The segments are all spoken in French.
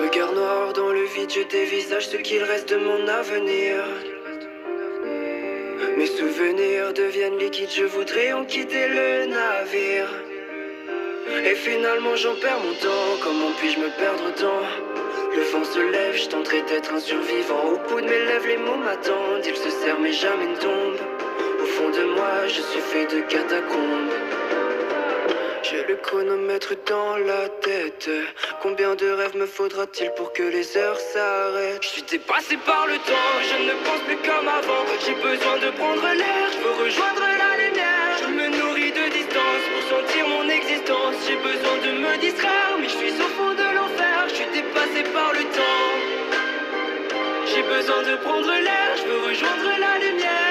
Regard noir dans le vide, je dévisage ce qu'il reste de mon avenir. Mes souvenirs deviennent liquides, je voudrais en quitter le navire. Et finalement j'en perds mon temps, comment puis-je me perdre autant? Le vent se lève, je tenterai d'être un survivant. Au bout de mes lèvres les mots m'attendent, ils se serrent mais jamais ne tombent. Au fond de moi je suis fait de catacombes. J'ai le chronomètre dans la tête. Combien de rêves me faudra-t-il pour que les heures s'arrêtent? Je suis dépassé par le temps, je ne pense plus comme avant. J'ai besoin de prendre l'air, je veux rejoindre la lumière. Je me nourris de distance pour sentir mon existence. J'ai besoin de me distraire, mais je suis au fond de l'enfer. Je suis dépassé par le temps. J'ai besoin de prendre l'air, je veux rejoindre la lumière.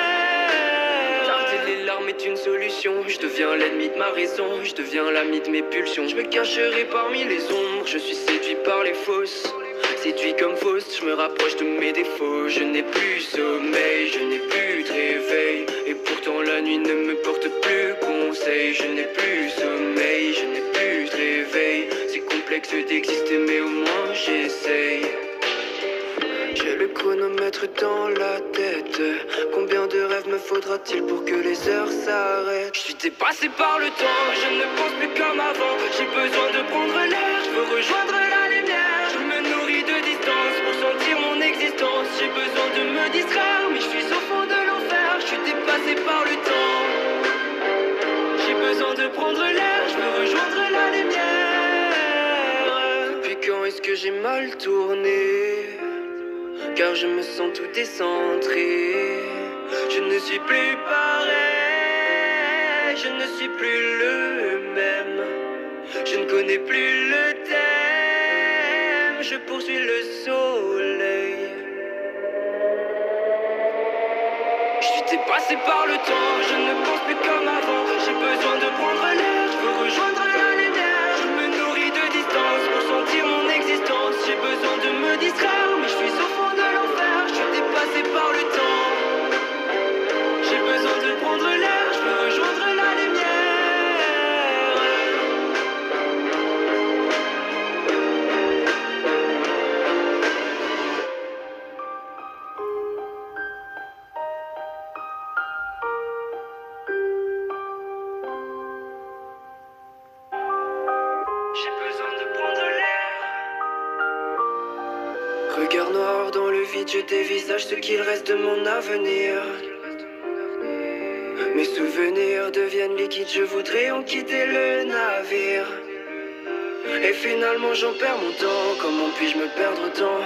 Les larmes est une solution, je deviens l'ennemi de ma raison, je deviens l'ami de mes pulsions. Je me cacherai parmi les ombres, je suis séduit par les fausses. Séduit comme fausse, je me rapproche de mes défauts. Je n'ai plus sommeil, je n'ai plus de réveil. Et pourtant la nuit ne me porte plus conseil. Je n'ai plus sommeil, je n'ai plus de réveil. C'est complexe d'exister mais au moins j'essaye. J'ai le chronomètre dans la tête. Combien de rêves me faudra-t-il pour que les heures s'arrêtent? Je suis dépassé par le temps, je ne pense plus comme avant. J'ai besoin de prendre l'air, je veux rejoindre la lumière. Je me nourris de distance pour sentir mon existence. J'ai besoin de me distraire, mais je suis au fond de l'enfer. Je suis dépassé par le temps. J'ai besoin de prendre l'air, je veux rejoindre la lumière. Depuis quand est-ce que j'ai mal tourné? Car je me sens tout décentré. Je ne suis plus pareil, je ne suis plus le même. Je ne connais plus le thème, je poursuis le soleil. Je suis dépassé par le temps, je ne pense plus comme avant. J'ai besoin de prendre l'air, je veux rejoindre la lumière. Je me nourris de distance pour sentir mon existence. J'ai besoin de me distraire, mais je suis au fond de l'enfer. Je suis dépassé par le temps. J'ai besoin de prendre l'air, je veux rejoindre la lumière. J'ai besoin de prendre l'air. Regard noir dans le vide, je dévisage ce qu'il reste de mon avenir. Mes souvenirs deviennent liquides, je voudrais en quitter le navire. Et finalement j'en perds mon temps, comment puis-je me perdre autant?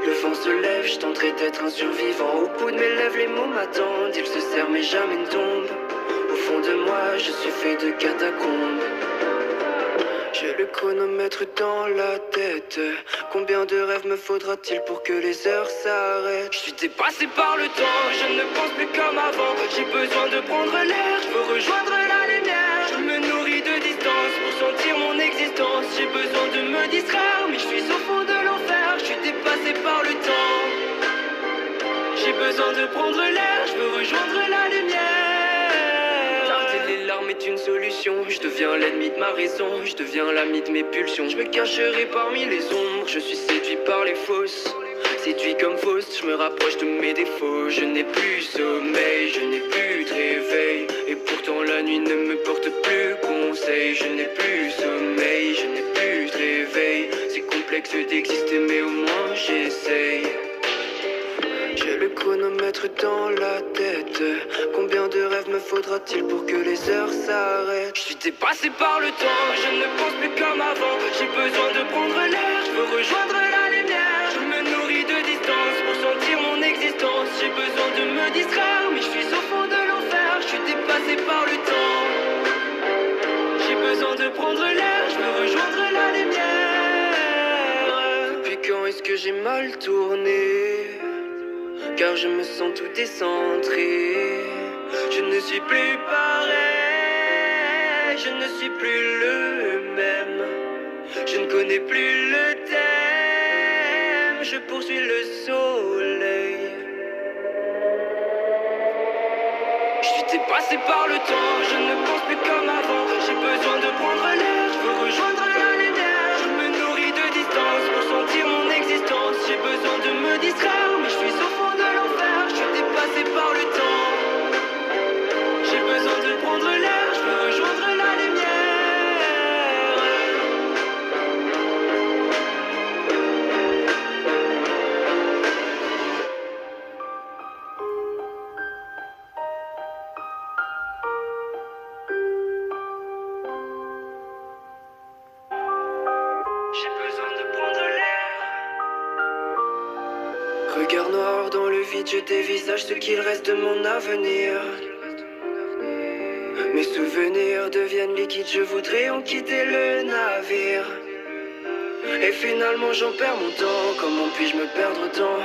Le vent se lève, je tenterai d'être un survivant. Au bout de mes lèvres les mots m'attendent, ils se serrent mais jamais ne tombent. Au fond de moi je suis fait de catacombes. J'ai le chronomètre dans la tête. Combien de rêves me faudra-t-il pour que les heures s'arrêtent? Je suis dépassé par le temps, je ne pense plus comme avant. J'ai besoin de prendre l'air, je veux rejoindre la lumière. Je me nourris de distance pour sentir mon existence. J'ai besoin de me distraire, mais je suis au fond de l'enfer. Je suis dépassé par le temps. J'ai besoin de prendre l'air, je veux rejoindre la lumière. Les larmes est une solution, je deviens l'ennemi de ma raison, je deviens l'ami de mes pulsions. Je me cacherai parmi les ombres, je suis séduit par les fausses. Séduit comme fausse, je me rapproche de mes défauts. Je n'ai plus sommeil, je n'ai plus de réveil. Et pourtant la nuit ne me porte plus conseil. Je n'ai plus sommeil, je n'ai plus de réveil. C'est complexe d'exister mais au moins j'essaye. J'ai le chronomètre dans la tête. Combien de rêves me faudra-t-il pour que les heures s'arrêtent? Je suis dépassé par le temps, je ne pense plus comme avant. J'ai besoin de prendre l'air, je veux rejoindre la lumière. Je me nourris de distance pour sentir mon existence. J'ai besoin de me distraire, mais je suis au fond de l'enfer. Je suis dépassé par le temps. J'ai besoin de prendre l'air, je veux rejoindre la lumière. Depuis quand est-ce que j'ai mal tourné? Car je me sens tout décentré. Je ne suis plus pareil, je ne suis plus le même. Je ne connais plus le thème, je poursuis le soleil. Je suis dépassé par le temps, je ne pense plus comme avant. J'ai besoin de prendre l'air, je veux rejoindre la lumière. Je me nourris de distance pour sentir mon vide, je dévisage ce qu'il reste de mon avenir. Mes souvenirs deviennent liquides, je voudrais en quitter le navire. Et finalement j'en perds mon temps, comment puis-je me perdre tant?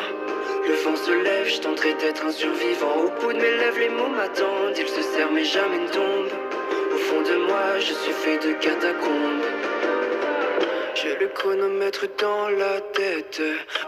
Le vent se lève, je tenterai d'être un survivant. Au bout de mes lèvres, les mots m'attendent, ils se serrent mais jamais ne tombent. Au fond de moi, je suis fait de catacombes. J'ai le chronomètre dans la tête.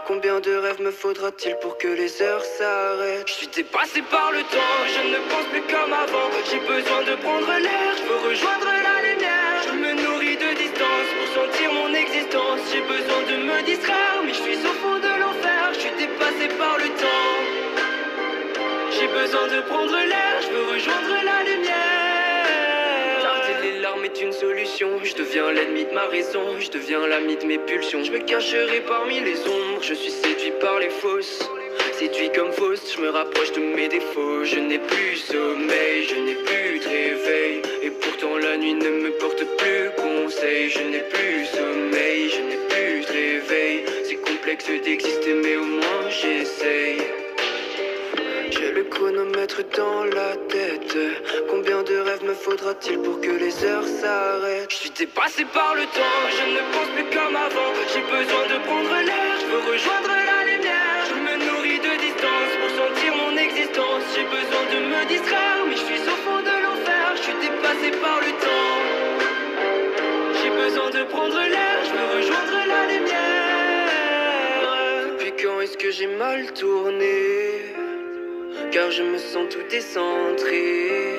Combien de rêves me faudra-t-il pour que les heures s'arrêtent? Je suis dépassé par le temps, je ne pense plus comme avant. J'ai besoin de prendre l'air, je veux rejoindre la lumière. Je me nourris de distance pour sentir mon existence. J'ai besoin de me distraire, mais je suis au fond de l'enfer. Je suis dépassé par le temps. J'ai besoin de prendre l'air, je veux rejoindre la lumière. Les larmes est une solution, je deviens l'ennemi de ma raison, je deviens l'ami de mes pulsions. Je me cacherai parmi les ombres, je suis séduit par les fausses. Séduit comme fausse, je me rapproche de mes défauts. Je n'ai plus sommeil, je n'ai plus de réveil. Et pourtant la nuit ne me porte plus conseil. Je n'ai plus sommeil, je n'ai plus de réveil. C'est complexe d'exister mais au moins j'essaye. J'ai le chronomètre dans la tête. Combien de rêves me faudra-t-il pour que les heures s'arrêtent? Je suis dépassé par le temps, je ne pense plus comme avant. J'ai besoin de prendre l'air, je veux rejoindre la lumière. Je me nourris de distance pour sentir mon existence. J'ai besoin de me distraire, mais je suis au fond de l'enfer. Je suis dépassé par le temps. J'ai besoin de prendre l'air, je veux rejoindre la lumière. Depuis quand est-ce que j'ai mal tourné? Car je me sens tout décentré.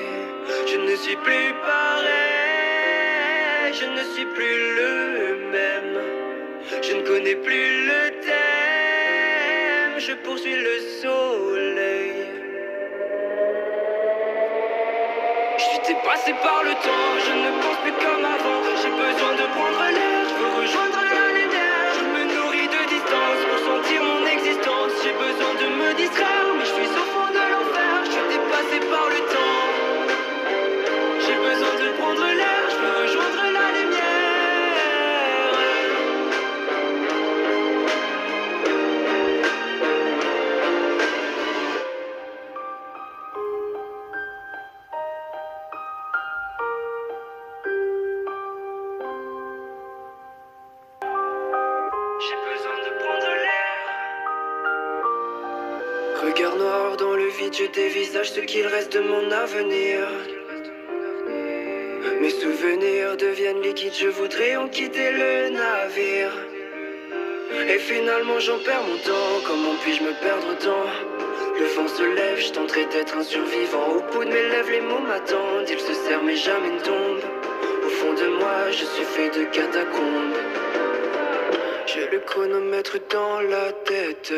Je ne suis plus pareil, je ne suis plus le même. Je ne connais plus le thème, je poursuis le soleil. Je suis dépassé par le temps, je ne pense plus comme avant. J'ai besoin de prendre l'air, je veux rejoindre la lumière. Je me nourris de distance pour sentir mon existence. J'ai besoin de me distraire, mais je suis au fond de l'enfer. Je suis dépassé par le temps. J'ai besoin de prendre l'air, je veux rejoindre la lumière. J'ai besoin de prendre l'air. Regard noir dans le vide, je dévisage ce qu'il reste de mon avenir. Mes souvenirs deviennent liquides, je voudrais en quitter le navire. Et finalement j'en perds mon temps, comment puis-je me perdre tant? Le vent se lève, je tenterai d'être un survivant. Au bout de mes lèvres, les mots m'attendent, ils se serrent mais jamais ne tombent. Au fond de moi, je suis fait de catacombes. J'ai le chronomètre dans la tête.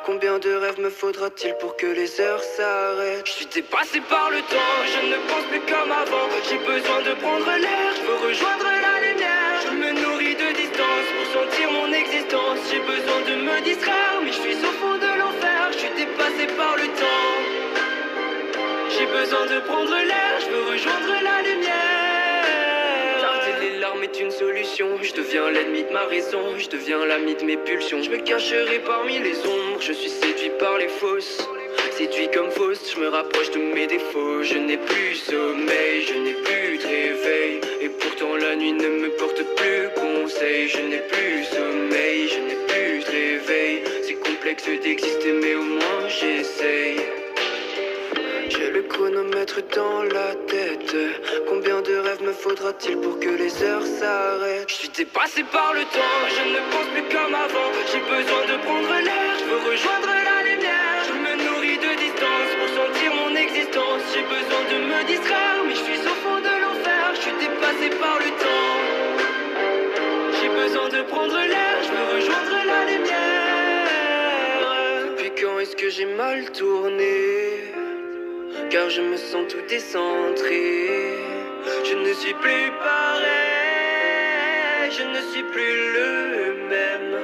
Combien de rêves me faudra-t-il pour que les heures s'arrêtent? Je suis dépassé par le temps, je ne pense plus comme avant. J'ai besoin de prendre l'air, je veux rejoindre la lumière. Je me nourris de distance pour sentir mon existence. J'ai besoin de me distraire, mais je suis au fond de l'enfer. Je suis dépassé par le temps. J'ai besoin de prendre l'air, je veux rejoindre la lumière. Les larmes est une solution, je deviens l'ennemi de ma raison, je deviens l'ami de mes pulsions. Je me cacherai parmi les ombres, je suis séduit par les fausses. Séduit comme fausse, je me rapproche de mes défauts. Je n'ai plus sommeil, je n'ai plus de réveil. Et pourtant la nuit ne me porte plus conseil. Je n'ai plus sommeil, je n'ai plus de réveil. C'est complexe d'exister mais au moins j'essaye. J'ai le chronomètre dans la tête. Combien de rêves me faudra-t-il pour que les heures s'arrêtent? Je suis dépassé par le temps, je ne pense plus comme avant. J'ai besoin de prendre l'air, je veux rejoindre la lumière. Je me nourris de distance pour sentir mon existence. J'ai besoin de me distraire, mais je suis au fond de l'enfer. Je suis dépassé par le temps. J'ai besoin de prendre l'air, je veux rejoindre la lumière. Depuis quand est-ce que j'ai mal tourné? Car je me sens tout décentré. Je ne suis plus pareil, je ne suis plus le même.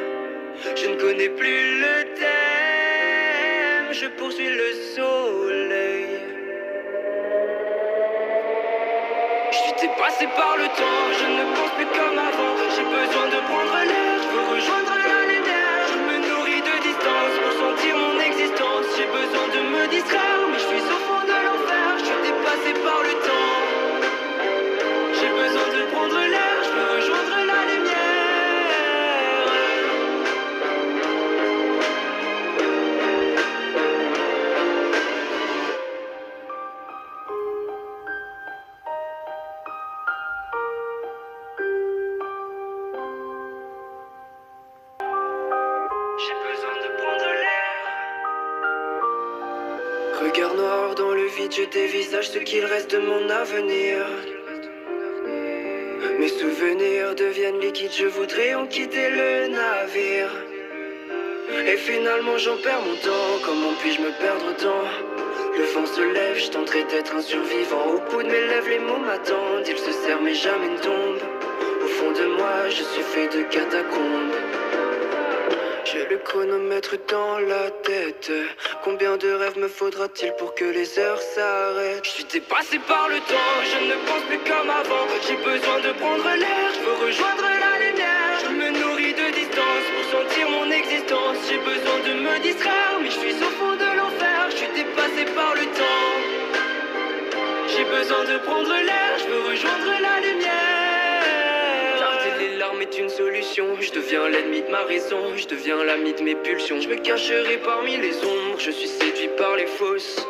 Je ne connais plus le thème, je poursuis le soleil. Je suis dépassé par le temps, je ne pense plus comme avant. J'ai besoin de prendre l'air, je veux rejoindre la lumière. Je me nourris de distance pour sentir mon existence. J'ai besoin vide, je dévisage ce qu'il reste de mon avenir. Mes souvenirs deviennent liquides, je voudrais en quitter le navire. Et finalement j'en perds mon temps, comment puis-je me perdre tant? Le vent se lève, je tenterai d'être un survivant. Au bout de mes lèvres, les mots m'attendent, ils se serrent mais jamais ne tombent. Au fond de moi, je suis fait de catacombes. J'ai le chronomètre dans la tête. Combien de rêves me faudra-t-il pour que les heures s'arrêtent? Je suis dépassé par le temps, je ne pense plus comme avant. J'ai besoin de prendre l'air, je veux rejoindre la lumière. Je me nourris de distance pour sentir mon existence. J'ai besoin de me distraire, mais je suis au fond de l'enfer. Je suis dépassé par le temps. J'ai besoin de prendre l'air, je veux rejoindre la lumière. Les larmes est une solution, je deviens l'ennemi de ma raison, je deviens l'ami de mes pulsions. Je me cacherai parmi les ombres, je suis séduit par les fausses.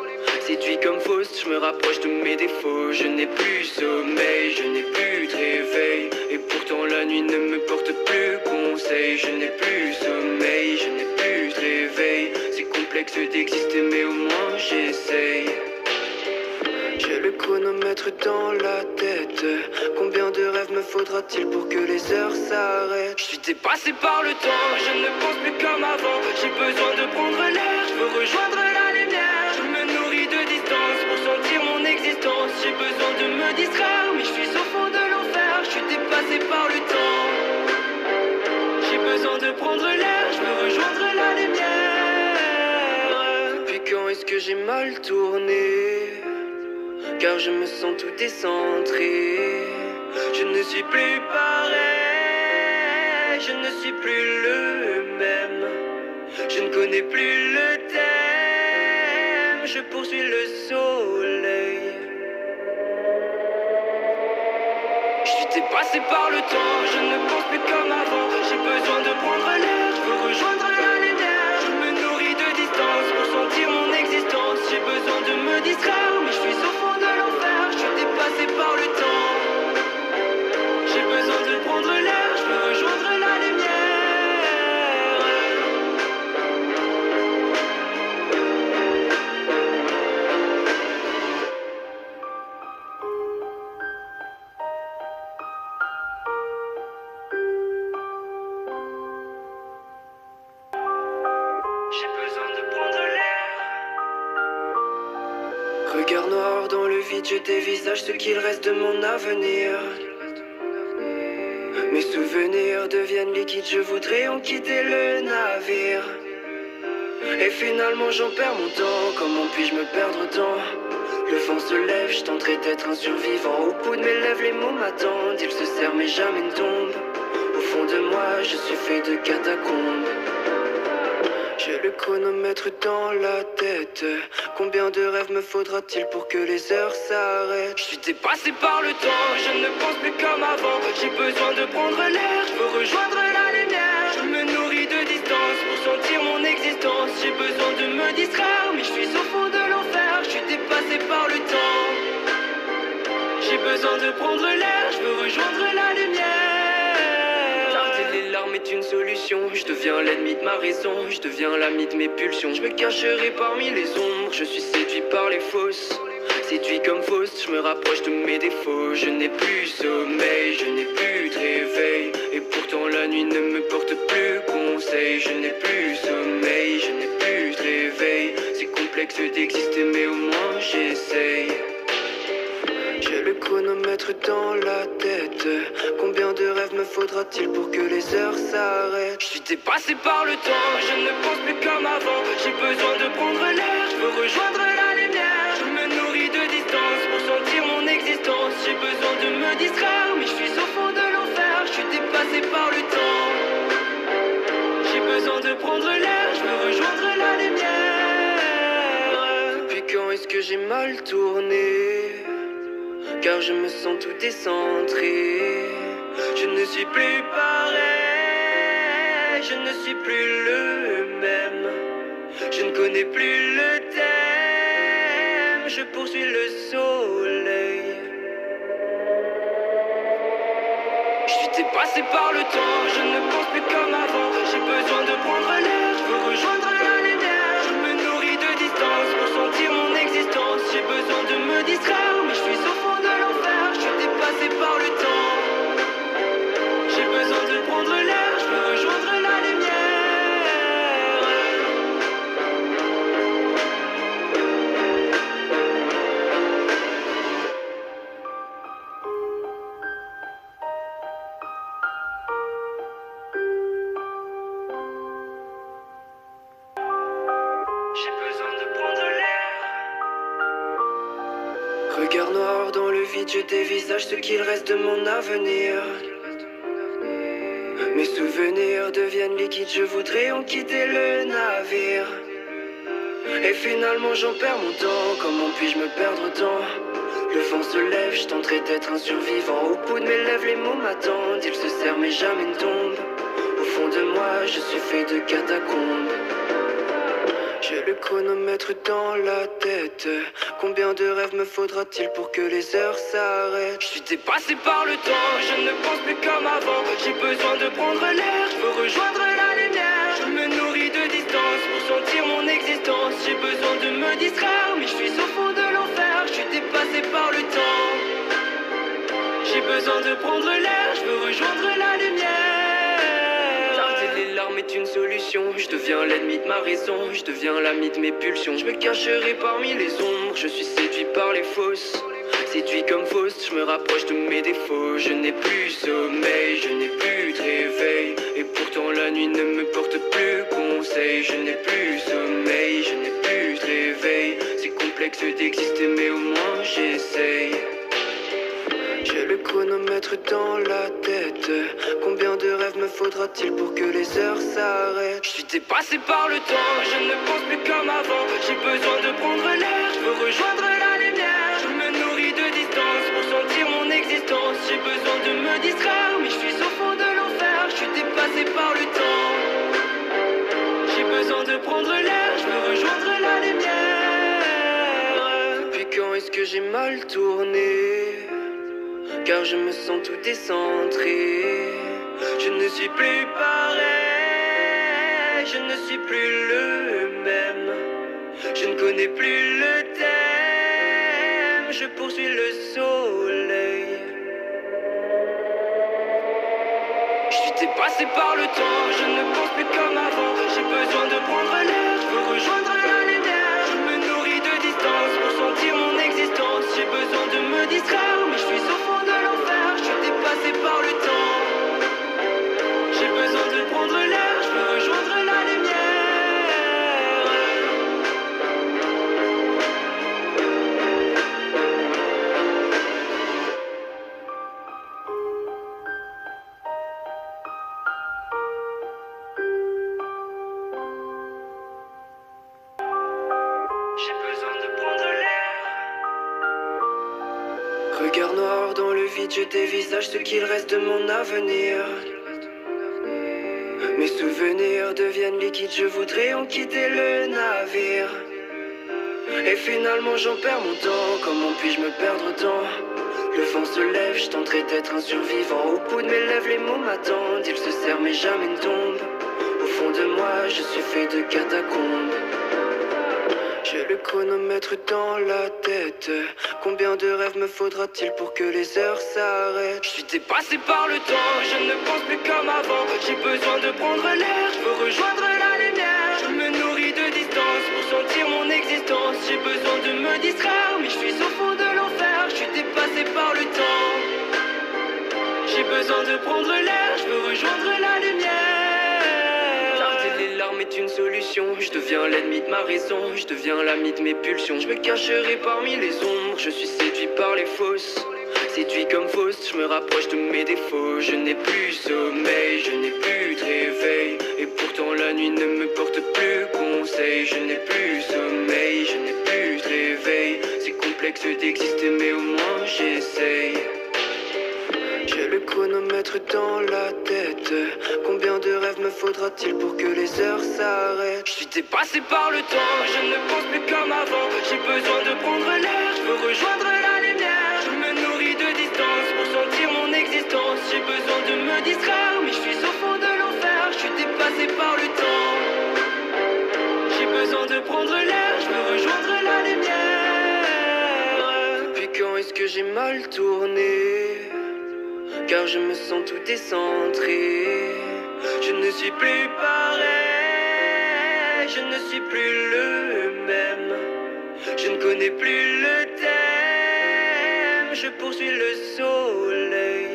Séduit comme Faust, je me rapproche de mes défauts. Je n'ai plus sommeil, je n'ai plus de réveil. Et pourtant la nuit ne me porte plus conseil. Je n'ai plus sommeil, je n'ai plus de réveil. C'est complexe d'exister mais au moins j'essaye. J'ai le chronomètre dans la tête. Combien de rêves me faudra-t-il pour que les heures s'arrêtent? Je suis dépassé par le temps, je ne pense plus comme avant. J'ai besoin de prendre l'air, je veux rejoindre la lumière. Je me nourris de distance pour sentir mon existence. J'ai besoin de me distraire, mais je suis au fond de l'enfer. Je suis dépassé par le temps. J'ai besoin de prendre l'air, je veux rejoindre la lumière. Depuis quand est-ce que j'ai mal tourné? Car je me sens tout décentré. Je ne suis plus pareil, je ne suis plus le même. Je ne connais plus le thème, je poursuis le soleil. Je suis dépassé par le temps, je ne pense plus comme avant. J'ai besoin de prendre l'air, je veux rejoindre la lumière. Je me nourris de distance pour sentir mon existence. J'ai besoin de me distraire, mais je suis au fond de l'enfer. Je suis dépassé par le temps. J'ai besoin de prendre l'air, je veux rejoindre la lumière. J'ai besoin de prendre l'air. Regard noir dans le vide, je dévisage ce qu'il reste de mon avenir. Mes souvenirs deviennent liquides, je voudrais en quitter le navire. Et finalement j'en perds mon temps, comment puis-je me perdre tant? Le vent se lève, je tenterai d'être un survivant. Au bout de mes lèvres, les mots m'attendent, ils se serrent mais jamais ne tombent. Au fond de moi, je suis fait de catacombes. J'ai le chronomètre dans la tête. Combien de rêves me faudra-t-il pour que les heures s'arrêtent? Je suis dépassé par le temps, je ne pense plus comme avant. J'ai besoin de prendre l'air, je veux rejoindre la lumière. Je me nourris de distance pour sentir mon existence. J'ai besoin de me distraire, mais je suis au fond de l'enfer. Je suis dépassé par le temps. J'ai besoin de prendre l'air, je veux rejoindre la lumière. Les larmes est une solution, je deviens l'ennemi de ma raison, je deviens l'ami de mes pulsions. Je me cacherai parmi les ombres, je suis séduit par les fausses. Séduit comme Faust, je me rapproche de mes défauts. Je n'ai plus sommeil, je n'ai plus de réveil. Et pourtant la nuit ne me porte plus conseil. Je n'ai plus sommeil, je n'ai plus de réveil. C'est complexe d'exister mais au moins j'essaye. J'ai le chronomètre dans la tête. Combien de rêves me faudra-t-il pour que les heures s'arrêtent? Je suis dépassé par le temps, je ne pense plus comme avant. J'ai besoin de prendre l'air, je veux rejoindre la lumière. Je me nourris de distance pour sentir mon existence. J'ai besoin de me distraire, mais je suis au fond de l'enfer. Je suis dépassé par le temps. J'ai besoin de prendre l'air, je veux rejoindre la lumière. Depuis quand est-ce que j'ai mal tourné? Car je me sens tout décentré. Je ne suis plus pareil, je ne suis plus le même. Je ne connais plus le thème, je poursuis le soleil. Je suis dépassé par le temps, je ne pense plus comme avant. J'ai besoin de prendre l'air, je veux rejoindre la lumière. Je me nourris de distance pour sentir sentir mon existence. J'ai besoin de me distraire, mais je suis au fond de l'enfer. Je suis dépassé par le temps. J'ai besoin de prendre l'air, je veux rejoindre la lumière. J'ai besoin de prendre l'air. Regard noir dans le vide, je dévisage ce qu'il reste de mon avenir. Mes souvenirs deviennent liquides, je voudrais en quitter le navire. Et finalement j'en perds mon temps, comment puis-je me perdre autant? Le vent se lève, je tenterai d'être un survivant. Au bout de mes lèvres, les mots m'attendent, ils se serrent mais jamais ne tombent. Au fond de moi, je suis fait de catacombes. J'ai le chronomètre dans la tête. Combien de rêves me faudra-t-il pour que les heures s'arrêtent? Je suis dépassé par le temps, je ne pense plus comme avant. J'ai besoin de prendre l'air, je veux rejoindre la lumière. Je me nourris de distance pour sentir mon existence. J'ai besoin de me distraire, mais je suis au fond de l'enfer. Je suis dépassé par le temps. J'ai besoin de prendre l'air, je veux rejoindre la lumière. Les larmes est une solution, je deviens l'ennemi de ma raison, je deviens l'ami de mes pulsions. Je me cacherai parmi les ombres, je suis séduit par les fausses. Séduit comme fausse, je me rapproche de mes défauts. Je n'ai plus sommeil, je n'ai plus de réveil. Et pourtant la nuit ne me porte plus conseil. Je n'ai plus sommeil, je n'ai plus de réveil. C'est complexe d'exister mais au moins j'essaye. J'ai le chronomètre dans la tête. Combien de rêves me faudra-t-il pour que les heures s'arrêtent? Je suis dépassé par le temps, je ne pense plus comme avant. J'ai besoin de prendre l'air, je veux rejoindre la lumière. Je me nourris de distance pour sentir mon existence. J'ai besoin de me distraire, mais je suis au fond de l'enfer. Je suis dépassé par le temps. J'ai besoin de prendre l'air, je veux rejoindre la lumière. Depuis quand est-ce que j'ai mal tourné? Car je me sens tout décentré. Je ne suis plus pareil, je ne suis plus le même. Je ne connais plus le thème, je poursuis le soleil. Je suis dépassé par le temps, je ne pense plus comme avant. J'ai besoin de prendre l'air, je veux rejoindre la lumière. Je me nourris de distance pour sentir mon existence. J'ai besoin de me distraire, mais je suis au fond de l'enfer. Je suis dépassé par le temps. J'ai besoin de prendre l'air, je veux rejoindre la lumière. J'ai besoin de prendre l'air. Regard noir dans le vide, je dévisage ce qu'il reste de mon avenir. Mes souvenirs deviennent liquides, je voudrais en quitter le navire. Et finalement j'en perds mon temps, comment puis-je me perdre autant? Le vent se lève, je tenterai d'être un survivant. Au bout de mes lèvres, les mots m'attendent, ils se serrent mais jamais ne tombent. Au fond de moi, je suis fait de catacombes. J'ai le chronomètre dans la tête. Combien de rêves me faudra-t-il pour que les heures s'arrêtent? Je suis dépassé par le temps, je ne pense plus comme avant. J'ai besoin de prendre l'air, je veux rejoindre la lumière. Je me nourris de distance pour sentir mon existence. J'ai besoin de me distraire, mais je suis au fond de l'enfer. Je suis dépassé par le temps. J'ai besoin de prendre l'air, je veux rejoindre la lumière. Les larmes est une solution, je deviens l'ennemi de ma raison, je deviens l'ami de mes pulsions. Je me cacherai parmi les ombres, je suis séduit par les fausses. Séduit comme fausse, je me rapproche de mes défauts. Je n'ai plus sommeil, je n'ai plus de réveil. Et pourtant la nuit ne me porte plus conseil. Je n'ai plus sommeil, je n'ai plus de réveil. C'est complexe d'exister mais au moins j'essaye. J'ai le chronomètre dans la tête. Combien de rêves me faudra-t-il pour que les heures s'arrêtent? Je suis dépassé par le temps, je ne pense plus comme avant. J'ai besoin de prendre l'air, je veux rejoindre la lumière. Je me nourris de distance pour sentir mon existence. J'ai besoin de me distraire, mais je suis au fond de l'enfer. Je suis dépassé par le temps. J'ai besoin de prendre l'air, je veux rejoindre la lumière. mal tourné, car je me sens tout décentré. Je ne suis plus pareil, je ne suis plus le même. Je ne connais plus le thème, je poursuis le soleil.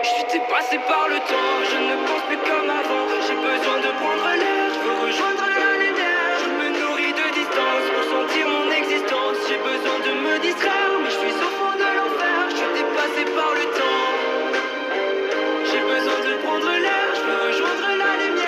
Je suis dépassé par le temps, je ne pense plus comme avant. J'ai besoin de prendre l'air, je veux rejoindre la lumière. Je me nourris de distance pour sentir mon existence. J'ai besoin de me distraire, mais je suis au fond de l'enfer. Je suis dépassé par le temps. J'ai besoin de prendre l'air, je veux rejoindre la lumière.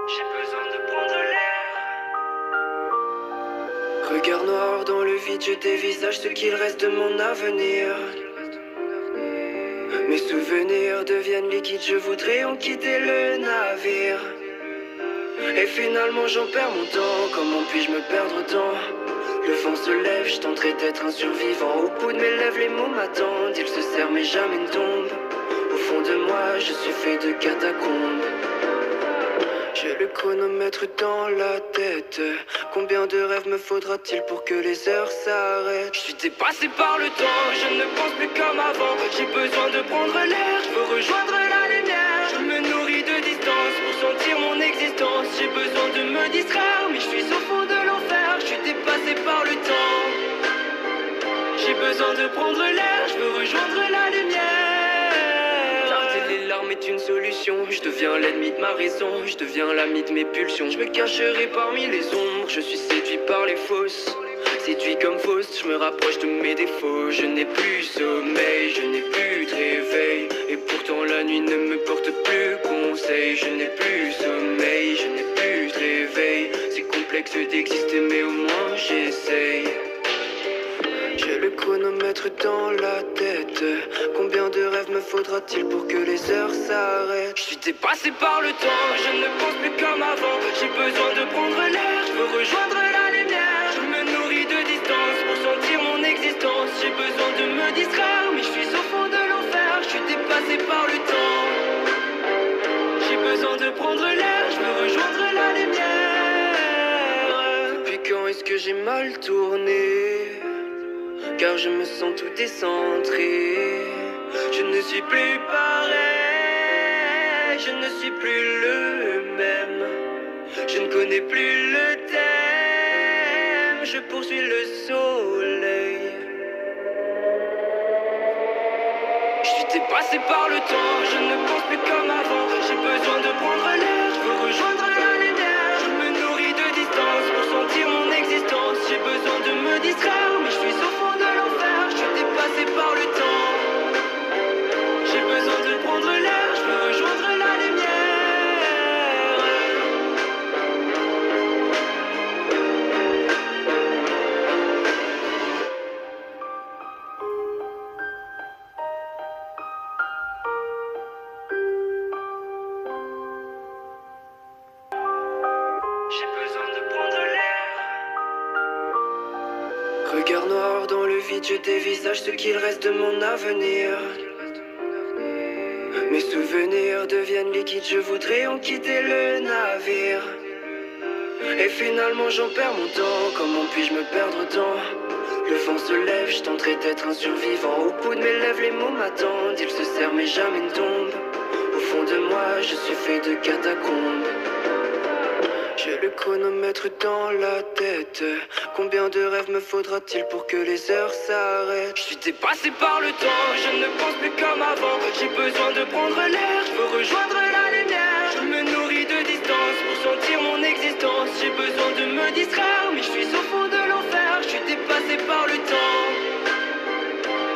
J'ai besoin de prendre l'air. Regard noir dans le vide, je dévisage ce qu'il reste de mon avenir. Mes souvenirs deviennent liquides, je voudrais en quitter le navire. Et finalement j'en perds mon temps, comment puis-je me perdre tant? Le vent se lève, je tenterai d'être un survivant. Au bout de mes lèvres, les mots m'attendent, ils se serrent mais jamais ne tombent. Au fond de moi, je suis fait de catacombes. J'ai le chronomètre dans la tête. Combien de rêves me faudra-t-il pour que les heures s'arrêtent? Je suis dépassé par le temps, je ne pense plus comme avant. J'ai besoin de prendre l'air, je veux rejoindre la lumière. Je me nourris de distance pour sentir mon existence. J'ai besoin de me distraire, mais je suis au fond de l'enfer. Je suis dépassé par le temps. J'ai besoin de prendre l'air, je veux rejoindre la lumière. Les larmes est une solution, je deviens l'ennemi de ma raison, je deviens l'ami de mes pulsions. Je me cacherai parmi les ombres, je suis séduit par les fausses. Séduit comme fausse, je me rapproche de mes défauts. Je n'ai plus sommeil, je n'ai plus de réveil. Et pourtant la nuit ne me porte plus conseil. Je n'ai plus sommeil, je n'ai plus de réveil. C'est complexe d'exister mais au moins j'essaye. J'ai le chronomètre dans la tête. Combien de rêves me faudra-t-il pour que les heures s'arrêtent? Je suis dépassé par le temps, je ne pense plus comme avant. J'ai besoin de prendre l'air, je veux rejoindre la lumière. Je me nourris de distance pour sentir mon existence. J'ai besoin de me distraire, mais je suis au fond de l'enfer. Je suis dépassé par le temps. J'ai besoin de prendre l'air, je veux rejoindre la lumière. Depuis quand est-ce que j'ai mal tourné? Car je me sens tout décentré. Je ne suis plus pareil, je ne suis plus le même. Je ne connais plus le thème, je poursuis le soleil. Je suis dépassé par le temps, je ne pense plus comme avant. J'ai besoin de prendre l'air, je veux rejoindre la lumière. Je me nourris de distance pour sentir mon existence. J'ai besoin de me distraire, mais je suis au fond de l'enfer. Je suis dépassé par le temps. J'ai besoin de prendre l'air, je veux rejoindre la lumière. J'ai besoin de prendre l'air. Regard noir dans le vide, je dévisage ce qu'il reste de mon avenir. Mes souvenirs deviennent liquides, je voudrais en quitter le navire. Et finalement j'en perds mon temps, comment puis-je me perdre tant? Le vent se lève, je tenterai d'être un survivant. Au bout de mes lèvres, les mots m'attendent, ils se serrent mais jamais ne tombent. Au fond de moi, je suis fait de catacombes. J'ai le chronomètre dans la tête. Combien de rêves me faudra-t-il pour que les heures s'arrêtent? Je suis dépassé par le temps, je ne pense plus comme avant. J'ai besoin de prendre l'air, je veux rejoindre la lumière. Je me nourris de distance pour sentir mon existence. J'ai besoin de me distraire, mais je suis au fond de l'enfer. Je suis dépassé par le temps.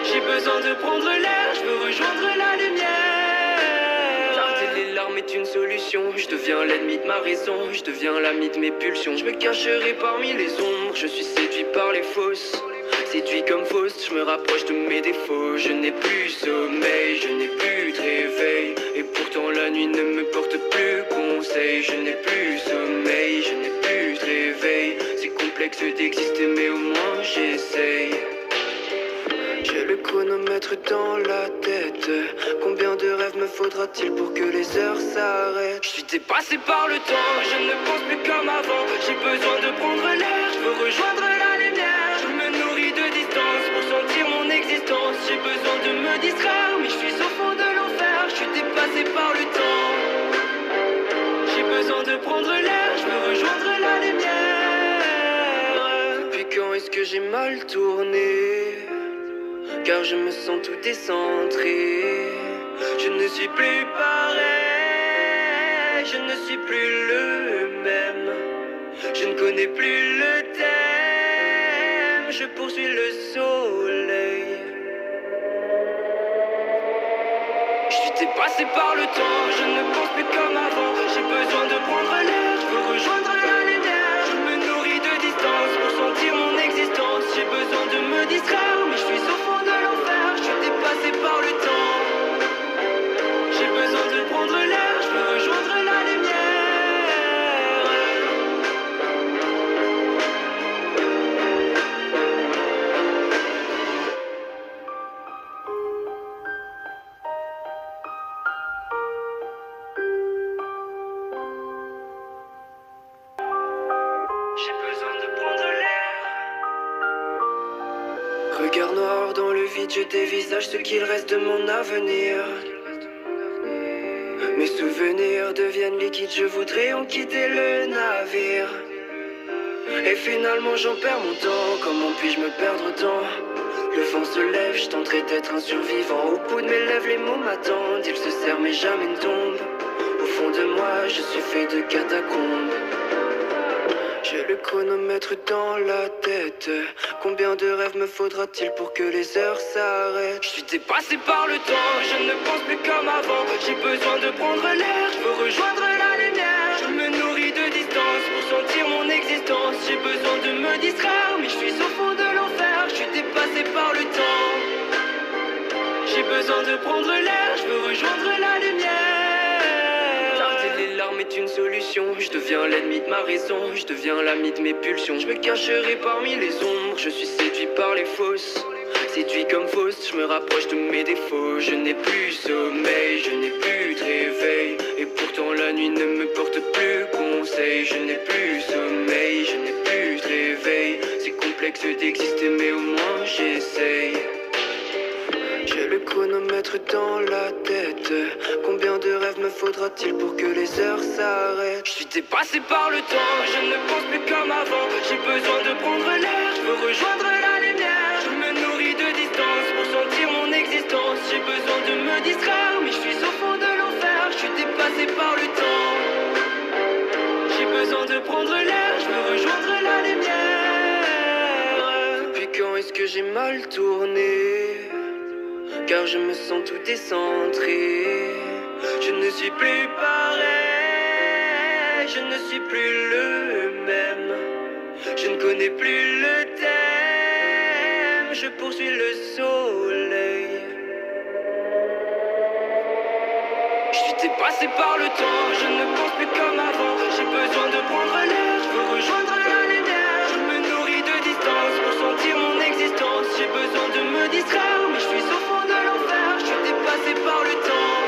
J'ai besoin de prendre l'air, je veux rejoindre la lumière. Les larmes est une solution, je deviens l'ennemi de ma raison, je deviens l'ami de mes pulsions. Je me cacherai parmi les ombres, je suis séduit par les fausses. Séduit comme fausse, je me rapproche de mes défauts. Je n'ai plus sommeil, je n'ai plus de réveil. Et pourtant la nuit ne me porte plus conseil. Je n'ai plus sommeil, je n'ai plus de réveil. C'est complexe d'exister mais au moins j'essaye. J'ai le chronomètre dans la tête. Combien de rêves me faudra-t-il pour que les heures s'arrêtent? Je suis dépassé par le temps, je ne pense plus comme avant. J'ai besoin de prendre l'air, je veux rejoindre la lumière. Je me nourris de distance pour sentir mon existence. J'ai besoin de me distraire, mais je suis au fond de l'enfer. Je suis dépassé par le temps. J'ai besoin de prendre l'air, je veux rejoindre la lumière. Depuis quand est-ce que j'ai mal tourné? Car je me sens tout décentré. Je ne suis plus pareil, je ne suis plus le même. Je ne connais plus le thème, je poursuis le soleil. Je suis dépassé par le temps, je ne pense plus comme avant. J'ai besoin de prendre l'air, je veux rejoindre la lumière. Je me nourris de distance pour sentir mon existence. J'ai besoin de me distraire, mais je suis au fond de l'enfer. Je suis dépassé par le temps. J'ai besoin de prendre l'air, je veux rejoindre la lumière. J'ai besoin de prendre l'air. Regard noir dans le vide, je dévisage ce qu'il reste de mon avenir. Mes souvenirs deviennent liquides, je voudrais en quitter le navire. Et finalement j'en perds mon temps, comment puis-je me perdre autant? Le vent se lève, je tenterai d'être un survivant. Au bout de mes lèvres, les mots m'attendent, ils se serrent mais jamais ne tombent. Au fond de moi, je suis fait de catacombes. J'ai le chronomètre dans la tête. Combien de rêves me faudra-t-il pour que les heures s'arrêtent? Je suis dépassé par le temps, je ne pense plus comme avant. J'ai besoin de prendre l'air, je veux rejoindre la lumière. Je me nourris de distance pour sentir mon existence. J'ai besoin de me distraire, mais je suis au fond de l'enfer. Je suis dépassé par le temps. J'ai besoin de prendre l'air, je veux rejoindre la lumière. Les larmes est une solution, je deviens l'ennemi de ma raison, je deviens l'ami de mes pulsions. Je me cacherai parmi les ombres, je suis séduit par les fausses. Séduit comme fausse, je me rapproche de mes défauts. Je n'ai plus sommeil, je n'ai plus de réveil. Et pourtant la nuit ne me porte plus conseil. Je n'ai plus sommeil, je n'ai plus de réveil. C'est complexe d'exister mais au moins j'essaye. J'ai le chronomètre dans la tête. Combien de rêves me faudra-t-il pour que les heures s'arrêtent? Je suis dépassé par le temps, je ne pense plus comme avant. J'ai besoin de prendre l'air, je veux rejoindre la lumière. Je me nourris de distance pour sentir mon existence. J'ai besoin de me distraire, mais je suis au fond de l'enfer. Je suis dépassé par le temps. J'ai besoin de prendre l'air, je veux rejoindre la lumière. Depuis quand est-ce que j'ai mal tourné? Car je me sens tout décentré. Je ne suis plus pareil, je ne suis plus le même. Je ne connais plus le thème, je poursuis le soleil. Je suis dépassé par le temps, je ne pense plus comme avant. J'ai besoin de prendre l'air, je veux rejoindre la lumière. Je me nourris de distance pour sentir mon existence. J'ai besoin de me distraire, mais je suis au fond de l'enfer. Je suis dépassé par le temps.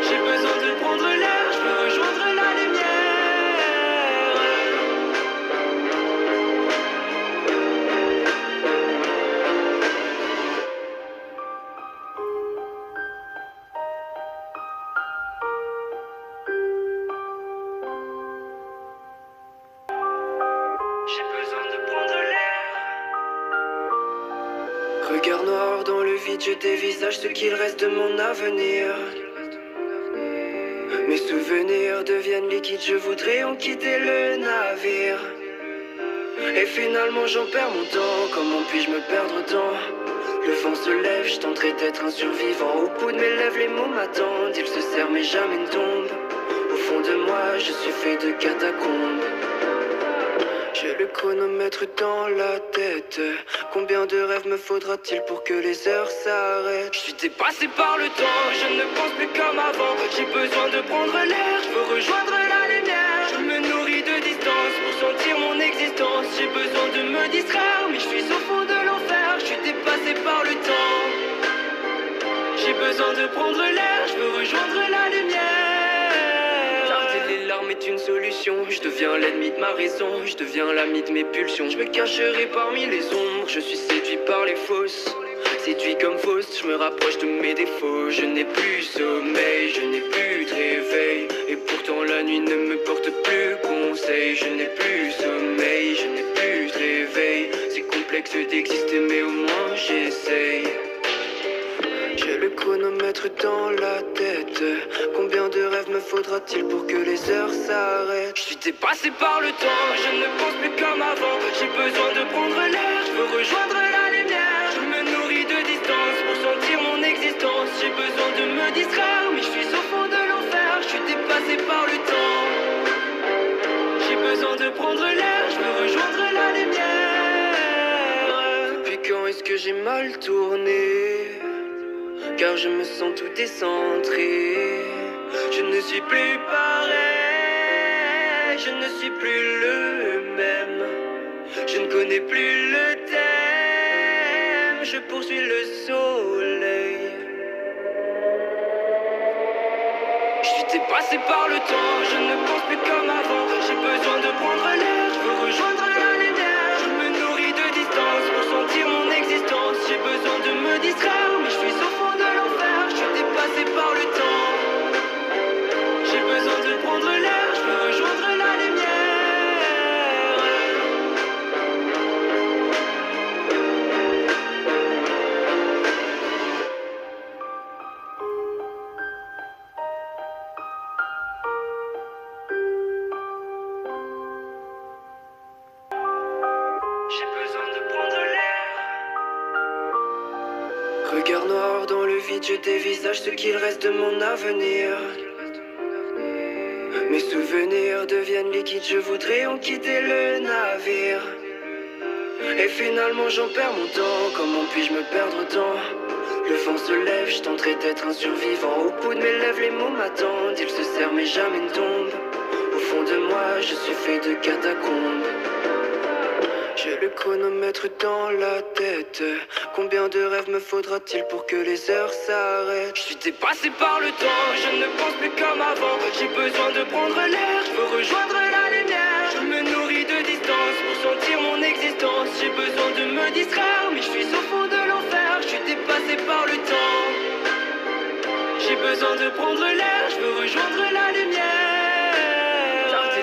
J'ai besoin de prendre l'air, je veux rejoindre la lumière. J'ai besoin de prendre l'air. Regard noir dans le vide, je dévisage ce qu'il reste de mon avenir. Mes souvenirs deviennent liquides, je voudrais en quitter le navire. Et finalement j'en perds mon temps, comment puis-je me perdre autant? Le vent se lève, je tenterai d'être un survivant. Au bout de mes lèvres, les mots m'attendent, ils se serrent mais jamais ne tombent. Au fond de moi, je suis fait de catacombes. J'ai le chronomètre dans la tête. Combien de rêves me faudra-t-il pour que les heures s'arrêtent? Je suis dépassé par le temps, je ne pense plus comme avant. J'ai besoin de prendre l'air, je veux rejoindre la lumière. Je me nourris de distance pour sentir mon existence. J'ai besoin de me distraire, mais je suis au fond de l'enfer. Je suis dépassé par le temps. J'ai besoin de prendre l'air, je veux rejoindre la lumière. Garder les larmes est une solution. Je deviens l'ennemi de ma raison, je deviens l'ami de mes pulsions. Je me cacherai parmi les ombres, je suis séduit par les fausses. Séduit comme Faust, je me rapproche de mes défauts. Je n'ai plus sommeil, je n'ai plus de réveil. Et pourtant la nuit ne me porte plus conseil. Je n'ai plus sommeil, je n'ai plus de réveil. C'est complexe d'exister mais au moins j'essaye. J'ai le chronomètre dans la tête. Combien de rêves me faudra-t-il pour que les heures s'arrêtent? Je suis dépassé par le temps, je ne pense plus comme avant. J'ai besoin de prendre l'air, je veux rejoindre la lumière. Je me nourris de distance pour sentir mon existence. J'ai besoin de me distraire, mais je suis au fond de l'enfer. Je suis dépassé par le temps. J'ai besoin de prendre l'air, je veux rejoindre la lumière. Depuis quand est-ce que j'ai mal tourné? Car je me sens tout décentré. Je ne suis plus pareil, je ne suis plus le même. Je ne connais plus le thème, je poursuis le soleil. Je suis dépassé par le temps, je ne pense plus comme avant. J'ai besoin de prendre l'air, je veux rejoindre la lumière. Je me nourris de distance pour sentir mon existence. J'ai besoin de me distraire, mais je suis au fond de l'enfer. Je suis dépassé par le temps. J'ai besoin de prendre l'air, je veux rejoindre la lumière. J'ai besoin de prendre l'air. Regard noir dans le vide, je dévisage ce qu'il reste de mon avenir. Mes souvenirs deviennent liquides, je voudrais en quitter le navire. Et finalement j'en perds mon temps, comment puis-je me perdre tant? Le vent se lève, je tenterai d'être un survivant. Au bout de mes lèvres les mots m'attendent, ils se serrent mais jamais ne tombent. Au fond de moi je suis fait de catacombes. J'ai le chronomètre dans la tête. Combien de rêves me faudra-t-il pour que les heures s'arrêtent? Je suis dépassé par le temps, je ne pense plus comme avant. J'ai besoin de prendre l'air, je veux rejoindre la lumière. Je me nourris de distance pour sentir mon existence. J'ai besoin de me distraire, mais je suis au fond de l'enfer. Je suis dépassé par le temps. J'ai besoin de prendre l'air, je veux rejoindre la lumière.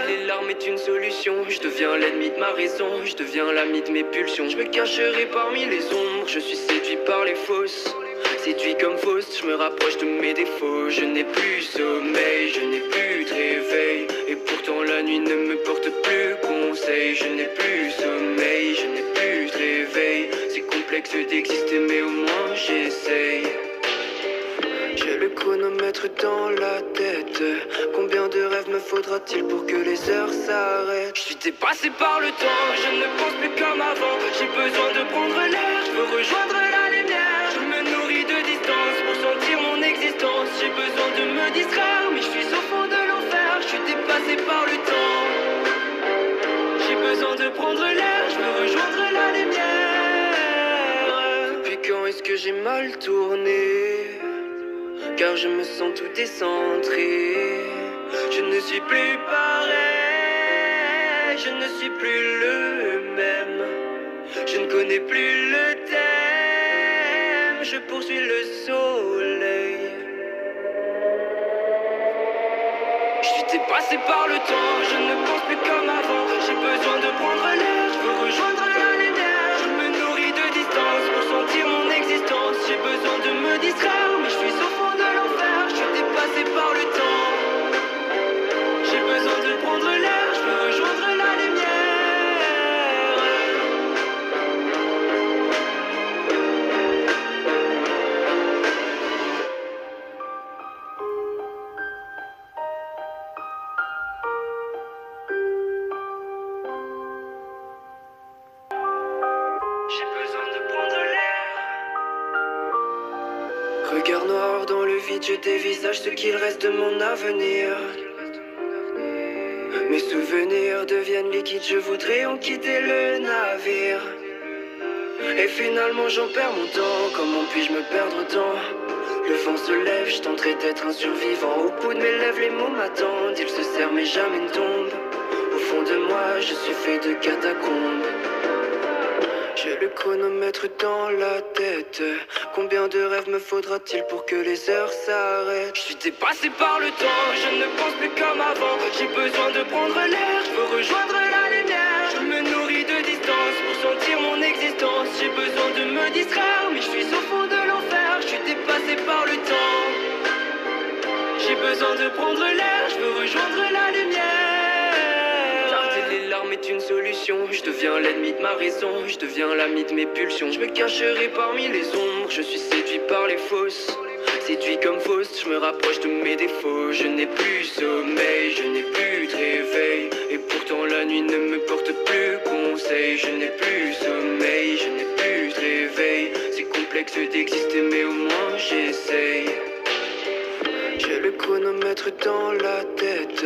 Les larmes est une solution, je deviens l'ennemi de ma raison, je deviens l'ami de mes pulsions. Je me cacherai parmi les ombres, je suis séduit par les fausses. Séduit comme Faust, je me rapproche de mes défauts. Je n'ai plus sommeil, je n'ai plus de réveil. Et pourtant la nuit ne me porte plus conseil. Je n'ai plus sommeil, je n'ai plus de réveil. C'est complexe d'exister mais au moins j'essaye. J'ai le chronomètre dans la tête. Combien de rêves me faudra-t-il pour que les heures s'arrêtent? Je suis dépassé par le temps, je ne pense plus comme avant. J'ai besoin de prendre l'air, je veux rejoindre la lumière. Je me nourris de distance pour sentir mon existence. J'ai besoin de me distraire, mais je suis au fond de l'enfer. Je suis dépassé par le temps. J'ai besoin de prendre l'air, je veux rejoindre la lumière. Depuis quand est-ce que j'ai mal tourné? Car je me sens tout décentré. Je ne suis plus pareil, je ne suis plus le même. Je ne connais plus le thème, je poursuis le soleil. Je suis dépassé par le temps, je ne pense plus comme avant. J'ai besoin de prendre l'air, je veux rejoindre la lumière. Je me nourris de distance pour sentir mon existence. J'ai besoin de me distraire, mais je suis au fond de l'enfer. Je suis dépassé par le temps. J'ai besoin de prendre l'air, je veux rejoindre la lumière. J'ai besoin de prendre l'air. Regard noir dans le vide, je dévisage ce qu'il reste de mon avenir. Mes souvenirs deviennent liquides, je voudrais en quitter le navire. Et finalement j'en perds mon temps, comment puis-je me perdre tant? Le vent se lève, je tenterai d'être un survivant. Au bout de mes lèvres les mots m'attendent, ils se serrent mais jamais ne tombent. Au fond de moi je suis fait de catacombes. J'ai le chronomètre dans la tête. Combien de rêves me faudra-t-il pour que les heures s'arrêtent? Je suis dépassé par le temps, je ne pense plus comme avant. J'ai besoin de prendre l'air, je veux rejoindre la lumière. Je me nourris de distance pour sentir mon existence. J'ai besoin de me distraire, mais je suis au fond de l'enfer. Je suis dépassé par le temps. J'ai besoin de prendre l'air, je veux rejoindre la lumière. Les larmes est une solution, je deviens l'ennemi de ma raison, je deviens l'ami de mes pulsions. Je me cacherai parmi les ombres, je suis séduit par les fausses. Séduit comme fausse, je me rapproche de mes défauts. Je n'ai plus sommeil, je n'ai plus de réveil. Et pourtant la nuit ne me porte plus conseil. Je n'ai plus sommeil, je n'ai plus de réveil. C'est complexe d'exister mais au moins j'essaye. J'ai le chronomètre dans la tête.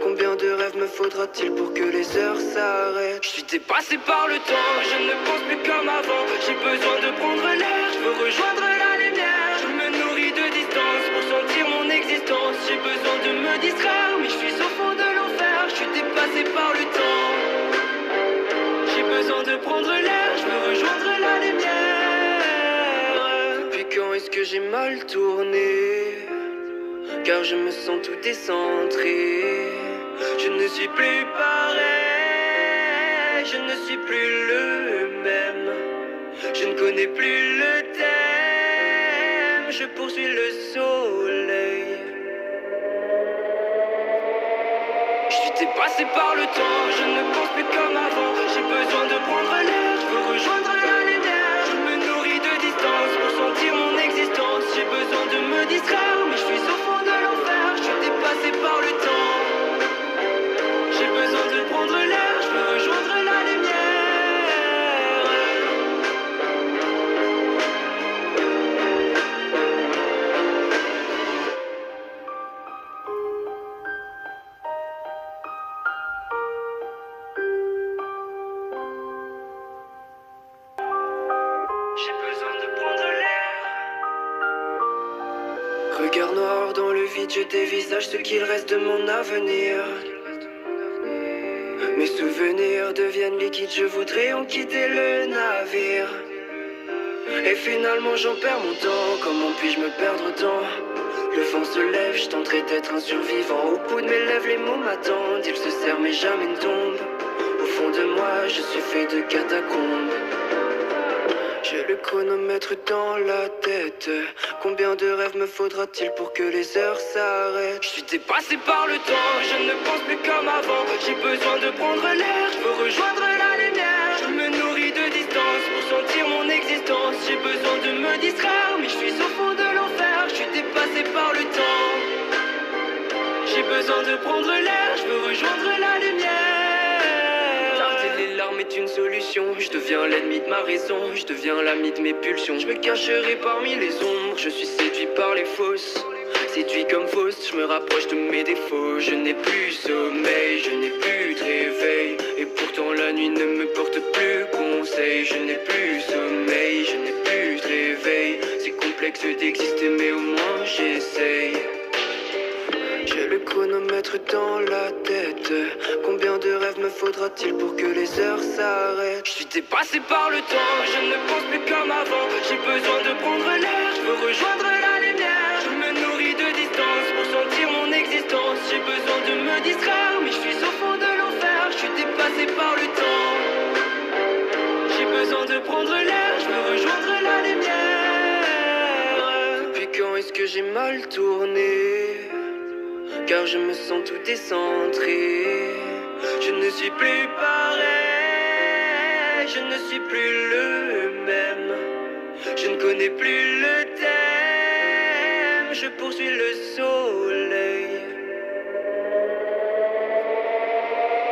Combien de rêves me faudra-t-il pour que les heures s'arrêtent? Je suis dépassé par le temps, je ne pense plus comme avant. J'ai besoin de prendre l'air, je veux rejoindre la lumière. Je me nourris de distance pour sentir mon existence. J'ai besoin de me distraire, mais je suis au fond de l'enfer. Je suis dépassé par le temps. J'ai besoin de prendre l'air, je veux rejoindre la lumière. Depuis quand est-ce que j'ai mal tourné? Car je me sens tout décentré. Je ne suis plus pareil, je ne suis plus le même. Je ne connais plus le thème, je poursuis le soleil. Je suis dépassé par le temps, je ne pense plus comme avant. J'ai besoin de prendre l'air, je veux rejoindre la lumière. Je me nourris de distance pour sentir mon existence. J'ai besoin de me distraire, mais je suis au fond de l'enfer. Je suis dépassé par le temps. J'ai besoin de prendre l'air, je veux rejoindre la lumière. J'ai besoin de prendre l'air. Regard noir dans le vide, je dévisage ce qu'il reste de mon avenir. Mes souvenirs deviennent liquides, je voudrais en quitter le navire. Et finalement j'en perds mon temps, comment puis-je me perdre tant? Le vent se lève, je tenterai d'être un survivant. Au bout de mes lèvres les mots m'attendent, ils se serrent mais jamais ne tombent. Au fond de moi je suis fait de catacombes. J'ai le chronomètre dans la tête. Combien de rêves me faudra-t-il pour que les heures s'arrêtent? Je suis dépassé par le temps, je ne pense plus comme avant. J'ai besoin de prendre l'air, je veux rejoindre la lumière. Je me nourris de distance pour sentir mon existence. J'ai besoin de me distraire, mais je suis au fond de l'enfer. Je suis dépassé par le temps. J'ai besoin de prendre l'air, je veux rejoindre la lumière. Les larmes est une solution, je deviens l'ennemi de ma raison, je deviens l'ami de mes pulsions. Je me cacherai parmi les ombres, je suis séduit par les fausses. Séduit comme fausse, je me rapproche de mes défauts. Je n'ai plus sommeil, je n'ai plus de réveil. Et pourtant la nuit ne me porte plus conseil. Je n'ai plus sommeil, je n'ai plus de réveil. C'est complexe d'exister mais au moins j'essaye. J'ai le chronomètre dans la tête. Combien de rêves me faudra-t-il pour que les heures s'arrêtent? Je suis dépassé par le temps, je ne pense plus comme avant. J'ai besoin de prendre l'air, je veux rejoindre la lumière. Je me nourris de distance pour sentir mon existence. J'ai besoin de me distraire, mais je suis au fond de l'enfer. Je suis dépassé par le temps. J'ai besoin de prendre l'air, je veux rejoindre la lumière. Depuis quand est-ce que j'ai mal tourné? Car je me sens tout décentré. Je ne suis plus pareil, je ne suis plus le même. Je ne connais plus le thème, je poursuis le soleil.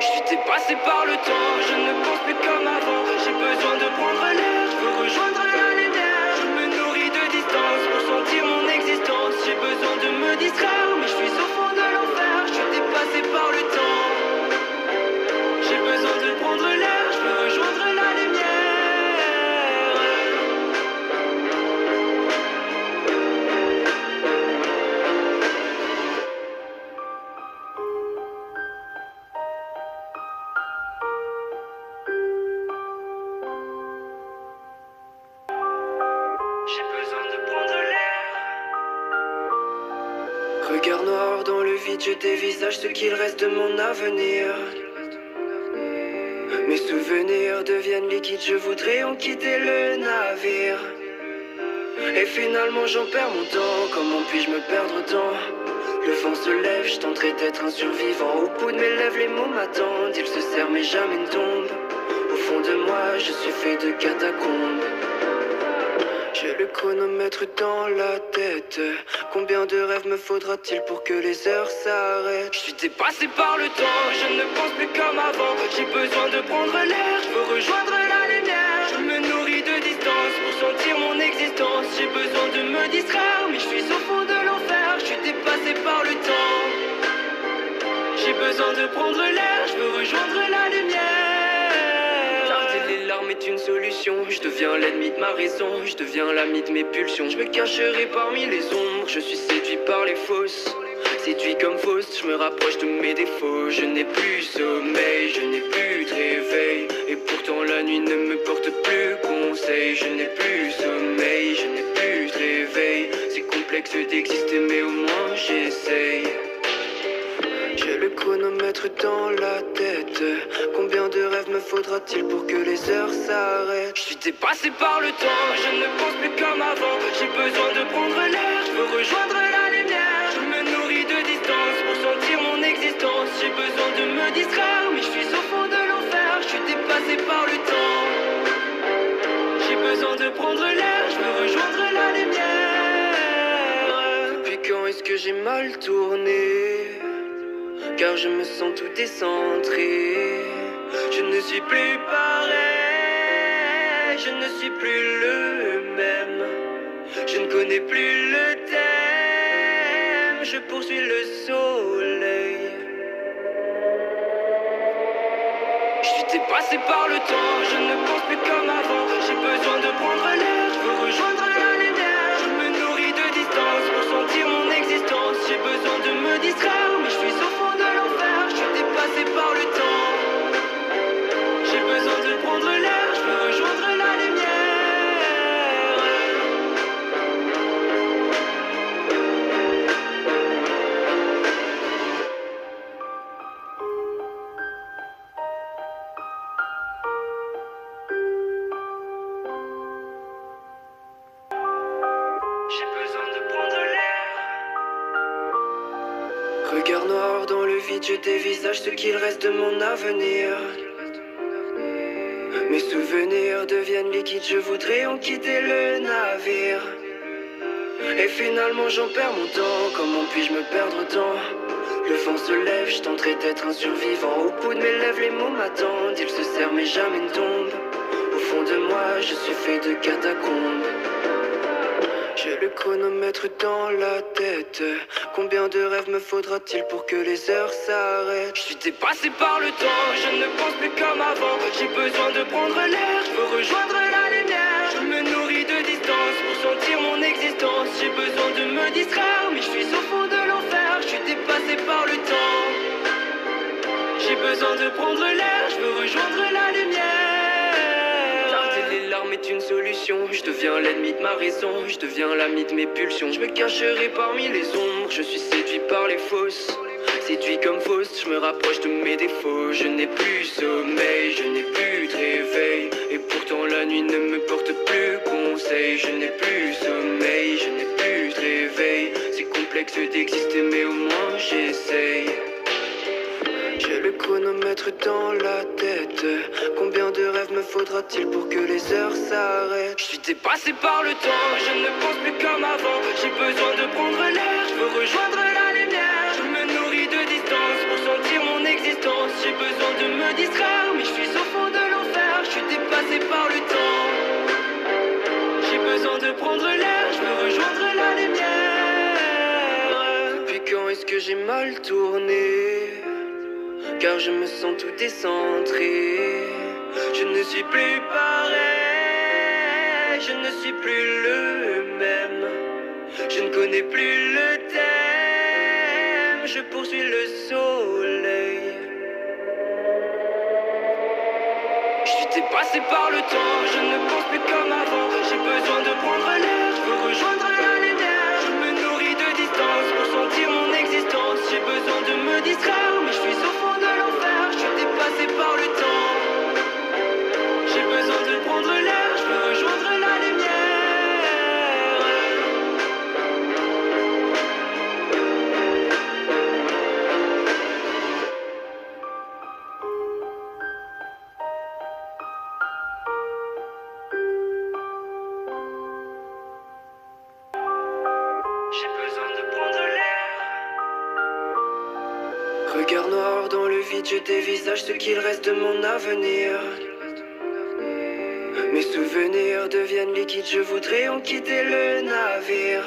Je suis dépassé par le temps, je ne pense plus comme avant. J'ai besoin de prendre l'air, je veux rejoindre la lumière. Je me nourris de distance pour sentir mon existence. J'ai besoin de me distraire, mais je suis au fond de l'enfer. Je suis dépassé par le temps. noir dans le vide, je dévisage ce qu'il reste de mon avenir. Mes souvenirs deviennent liquides, je voudrais en quitter le navire. Et finalement j'en perds mon temps, comment puis-je me perdre autant? Le vent se lève, je tenterai d'être un survivant. Au bout de mes lèvres, les mots m'attendent, ils se serrent mais jamais ne tombent. Au fond de moi, je suis fait de catacombes. J'ai le chronomètre dans la tête. Combien de rêves me faudra-t-il pour que les heures s'arrêtent? Je suis dépassé par le temps, je ne pense plus comme avant. J'ai besoin de prendre l'air, je veux rejoindre la lumière. Je me nourris de distance pour sentir mon existence. J'ai besoin de me distraire, mais je suis au fond de l'enfer. Je suis dépassé par le temps. J'ai besoin de prendre l'air, je veux rejoindre la lumière. Les larmes est une solution, je deviens l'ennemi de ma raison, je deviens l'ami de mes pulsions. Je me cacherai parmi les ombres, je suis séduit par les fausses. Séduit comme Faust, je me rapproche de mes défauts. Je n'ai plus sommeil, je n'ai plus de réveil. Et pourtant la nuit ne me porte plus conseil. Je n'ai plus sommeil, je n'ai plus de réveil. C'est complexe d'exister mais au moins j'essaye. J'ai le chronomètre dans la tête. Combien de rêves me faudra-t-il pour que les heures s'arrêtent? Je suis dépassé par le temps, je ne pense plus comme avant. J'ai besoin de prendre l'air, je veux rejoindre la lumière. Je me nourris de distance pour sentir mon existence. J'ai besoin de me distraire, mais je suis au fond de l'enfer. Je suis dépassé par le temps. J'ai besoin de prendre l'air, je veux rejoindre la lumière. Depuis quand est-ce que j'ai mal tourné? Car je me sens tout décentré. Je ne suis plus pareil, je ne suis plus le même. Je ne connais plus le thème, je poursuis le soleil. Je suis dépassé par le temps, je ne pense plus comme avant. J'ai besoin de prendre l'air, je veux rejoindre la lumière. Je me nourris de distance pour sentir mon existence. J'ai besoin de me distraire, mais je suis au fond de l'enfer. Je suis dépassé par le temps. J'ai besoin de prendre l'air, je veux rejoindre la lumière. J'ai besoin de prendre l'air. Regard noir dans le vide, je dévisage ce qu'il reste de mon avenir. Mes souvenirs deviennent liquides, je voudrais en quitter le navire. Et finalement j'en perds mon temps, comment puis-je me perdre autant? Le vent se lève, je tenterai d'être un survivant. Au bout de mes lèvres, les mots m'attendent, ils se serrent mais jamais ne tombent. Au fond de moi, je suis fait de catacombes. J'ai le chronomètre dans la tête. Combien de rêves me faudra-t-il pour que les heures s'arrêtent? Je suis dépassé par le temps, je ne pense plus comme avant. J'ai besoin de prendre l'air, je veux rejoindre la lumière. Je me nourris de distance pour sentir mon existence. J'ai besoin de me distraire, mais je suis au fond de l'enfer. Je suis dépassé par le temps. J'ai besoin de prendre l'air, je veux rejoindre la lumière. Les larmes est une solution, je deviens l'ennemi de ma raison, je deviens l'ami de mes pulsions. Je me cacherai parmi les ombres, je suis séduit par les fausses. Séduit comme Faust, je me rapproche de mes défauts. Je n'ai plus sommeil, je n'ai plus de réveil. Et pourtant la nuit ne me porte plus conseil. Je n'ai plus sommeil, je n'ai plus de réveil. C'est complexe d'exister mais au moins j'essaye. J'ai le chronomètre dans la tête. Combien de rêves me faudra-t-il pour que les heures s'arrêtent? Je suis dépassé par le temps, je ne pense plus comme avant. J'ai besoin de prendre l'air, je veux rejoindre la lumière. Je me nourris de distance pour sentir mon existence. J'ai besoin de me distraire, mais je suis au fond de l'enfer. Je suis dépassé par le temps. J'ai besoin de prendre l'air, je veux rejoindre la lumière. Depuis quand est-ce que j'ai mal tourné? Car je me sens tout décentré. Je ne suis plus pareil, je ne suis plus le même. Je ne connais plus le thème, je poursuis le soleil. Je suis dépassé par le temps, je ne pense plus comme avant. J'ai besoin de prendre l'air, je veux rejoindre la lumière. Je me nourris de distance pour sentir mon existence. noir dans le vide, je dévisage ce qu'il reste de mon avenir. Mes souvenirs deviennent liquides, je voudrais en quitter le navire.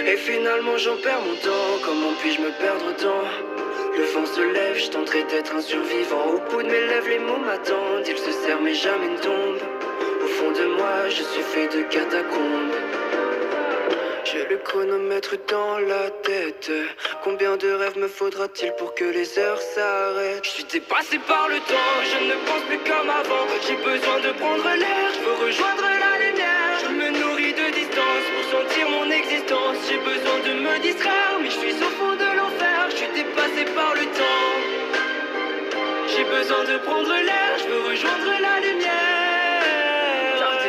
Et finalement j'en perds mon temps, comment puis-je me perdre tant? Le vent se lève, je tenterai d'être un survivant. Au bout de mes lèvres les mots m'attendent, ils se serrent mais jamais ne tombent. Au fond de moi je suis fait de catacombes. J'ai le chronomètre dans la tête. Combien de rêves me faudra-t-il pour que les heures s'arrêtent? Je suis dépassé par le temps, je ne pense plus comme avant. J'ai besoin de prendre l'air, je veux rejoindre la lumière. Je me nourris de distance pour sentir mon existence. J'ai besoin de me distraire, mais je suis au fond de l'enfer. Je suis dépassé par le temps. J'ai besoin de prendre l'air, je veux rejoindre la lumière.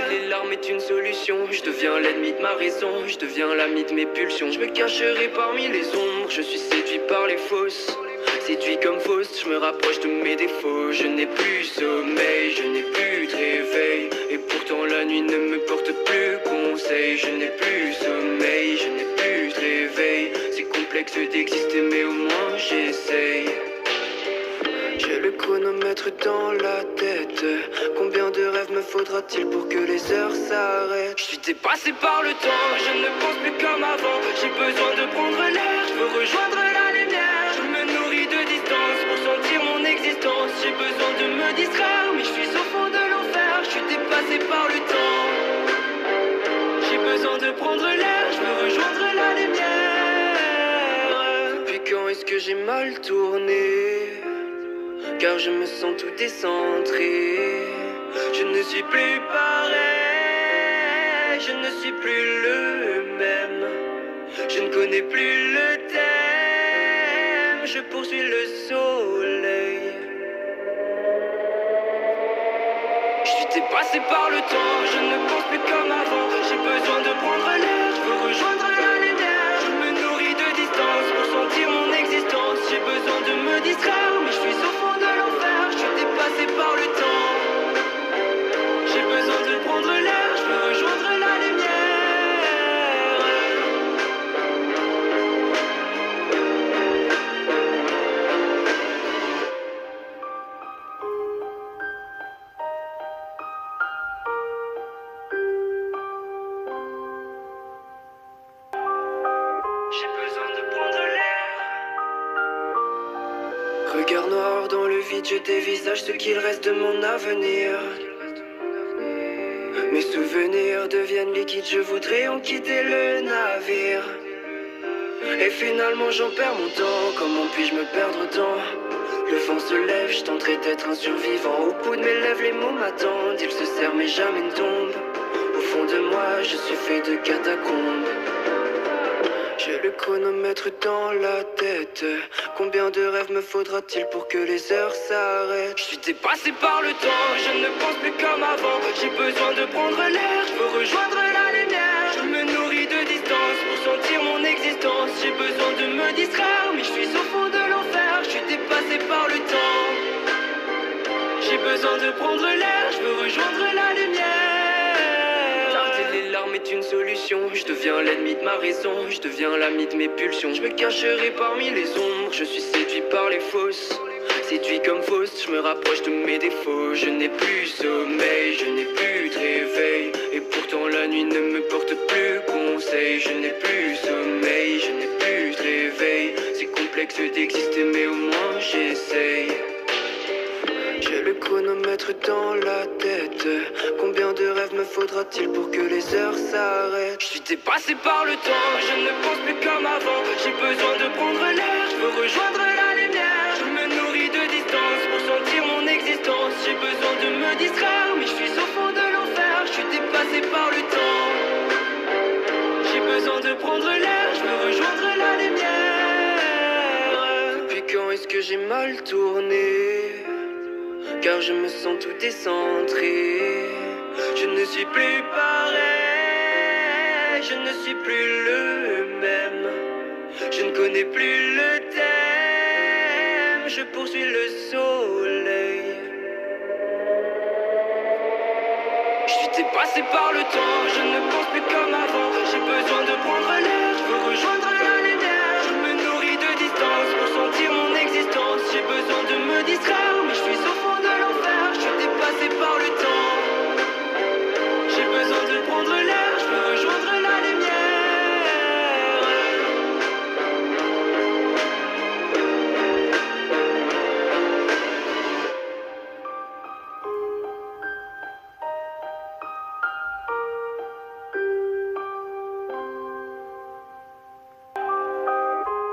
Les larmes est une solution, je deviens l'ennemi de ma raison, je deviens l'ami de mes pulsions. Je me cacherai parmi les ombres, je suis séduit par les fausses. Séduit comme fausse, je me rapproche de mes défauts. Je n'ai plus sommeil, je n'ai plus de réveil. Et pourtant la nuit ne me porte plus conseil. Je n'ai plus sommeil, je n'ai plus de réveil. C'est complexe d'exister mais au moins j'essaye. J'ai le chronomètre dans la tête. Combien de rêves me faudra-t-il pour que les heures s'arrêtent? Je suis dépassé par le temps, je ne pense plus comme avant. J'ai besoin de prendre l'air, je veux rejoindre la lumière. Je me nourris de distance pour sentir mon existence. J'ai besoin de me distraire, mais je suis au fond de l'enfer. Je suis dépassé par le temps. J'ai besoin de prendre l'air, je veux rejoindre la lumière. Depuis quand est-ce que j'ai mal tourné? Car je me sens tout décentré. Je ne suis plus pareil, je ne suis plus le même. Je ne connais plus le thème, je poursuis le soleil. Je suis dépassé par le temps, je ne pense plus comme avant. J'ai besoin de prendre l'air, je veux rejoindre la lumière. Je me nourris de distance pour sentir mon existence. J'ai besoin de me distraire, mais je suis au fond de l'enfer. Je suis dépassé par le temps. J'ai besoin de prendre l'air, je veux rejoindre la lumière. J'ai besoin de prendre l'air. Regard noir dans le vide, je dévisage ce qu'il reste de mon avenir. Mes souvenirs deviennent liquides, je voudrais en quitter le navire. Et finalement j'en perds mon temps, comment puis-je me perdre tant? Le vent se lève, je tenterai d'être un survivant. Au bout de mes lèvres les mots m'attendent, ils se serrent mais jamais ne tombent. Au fond de moi je suis fait de catacombes. J'ai le chronomètre dans la tête. Combien de rêves me faudra-t-il pour que les heures s'arrêtent? Je suis dépassé par le temps, je ne pense plus comme avant. J'ai besoin de prendre l'air, je veux rejoindre la lumière. Je me nourris de distance pour sentir mon existence. J'ai besoin de me distraire, mais je suis au fond de l'enfer. Je suis dépassé par le temps. J'ai besoin de prendre l'air, je veux rejoindre la lumière. Les larmes est une solution, je deviens l'ennemi de ma raison, je deviens l'ami de mes pulsions. Je me cacherai parmi les ombres, je suis séduit par les fausses. Séduit comme fausse, je me rapproche de mes défauts. Je n'ai plus sommeil, je n'ai plus de réveil. Et pourtant la nuit ne me porte plus conseil. Je n'ai plus sommeil, je n'ai plus de réveil. C'est complexe d'exister mais au moins j'essaye. J'ai le chronomètre dans la tête. Combien de rêves me faudra-t-il pour que les heures s'arrêtent? Je suis dépassé par le temps, je ne pense plus comme avant. J'ai besoin de prendre l'air, je veux rejoindre la lumière. Je me nourris de distance pour sentir mon existence. J'ai besoin de me distraire, mais je suis au fond de l'enfer. Je suis dépassé par le temps. J'ai besoin de prendre l'air, je veux rejoindre la lumière. Depuis quand est-ce que j'ai mal tourné? Car je me sens tout décentré. Je ne suis plus pareil, je ne suis plus le même. Je ne connais plus le thème, je poursuis le soleil. Je suis dépassé par le temps, je ne pense plus comme avant. J'ai besoin de prendre l'air, je veux rejoindre la lumière. Je me nourris de distance pour sentir mon existence. besoin de me distraire, mais je suis au fond de l'enfer, je suis dépassé par le temps. J'ai besoin de prendre l'air, je veux rejoindre la lumière.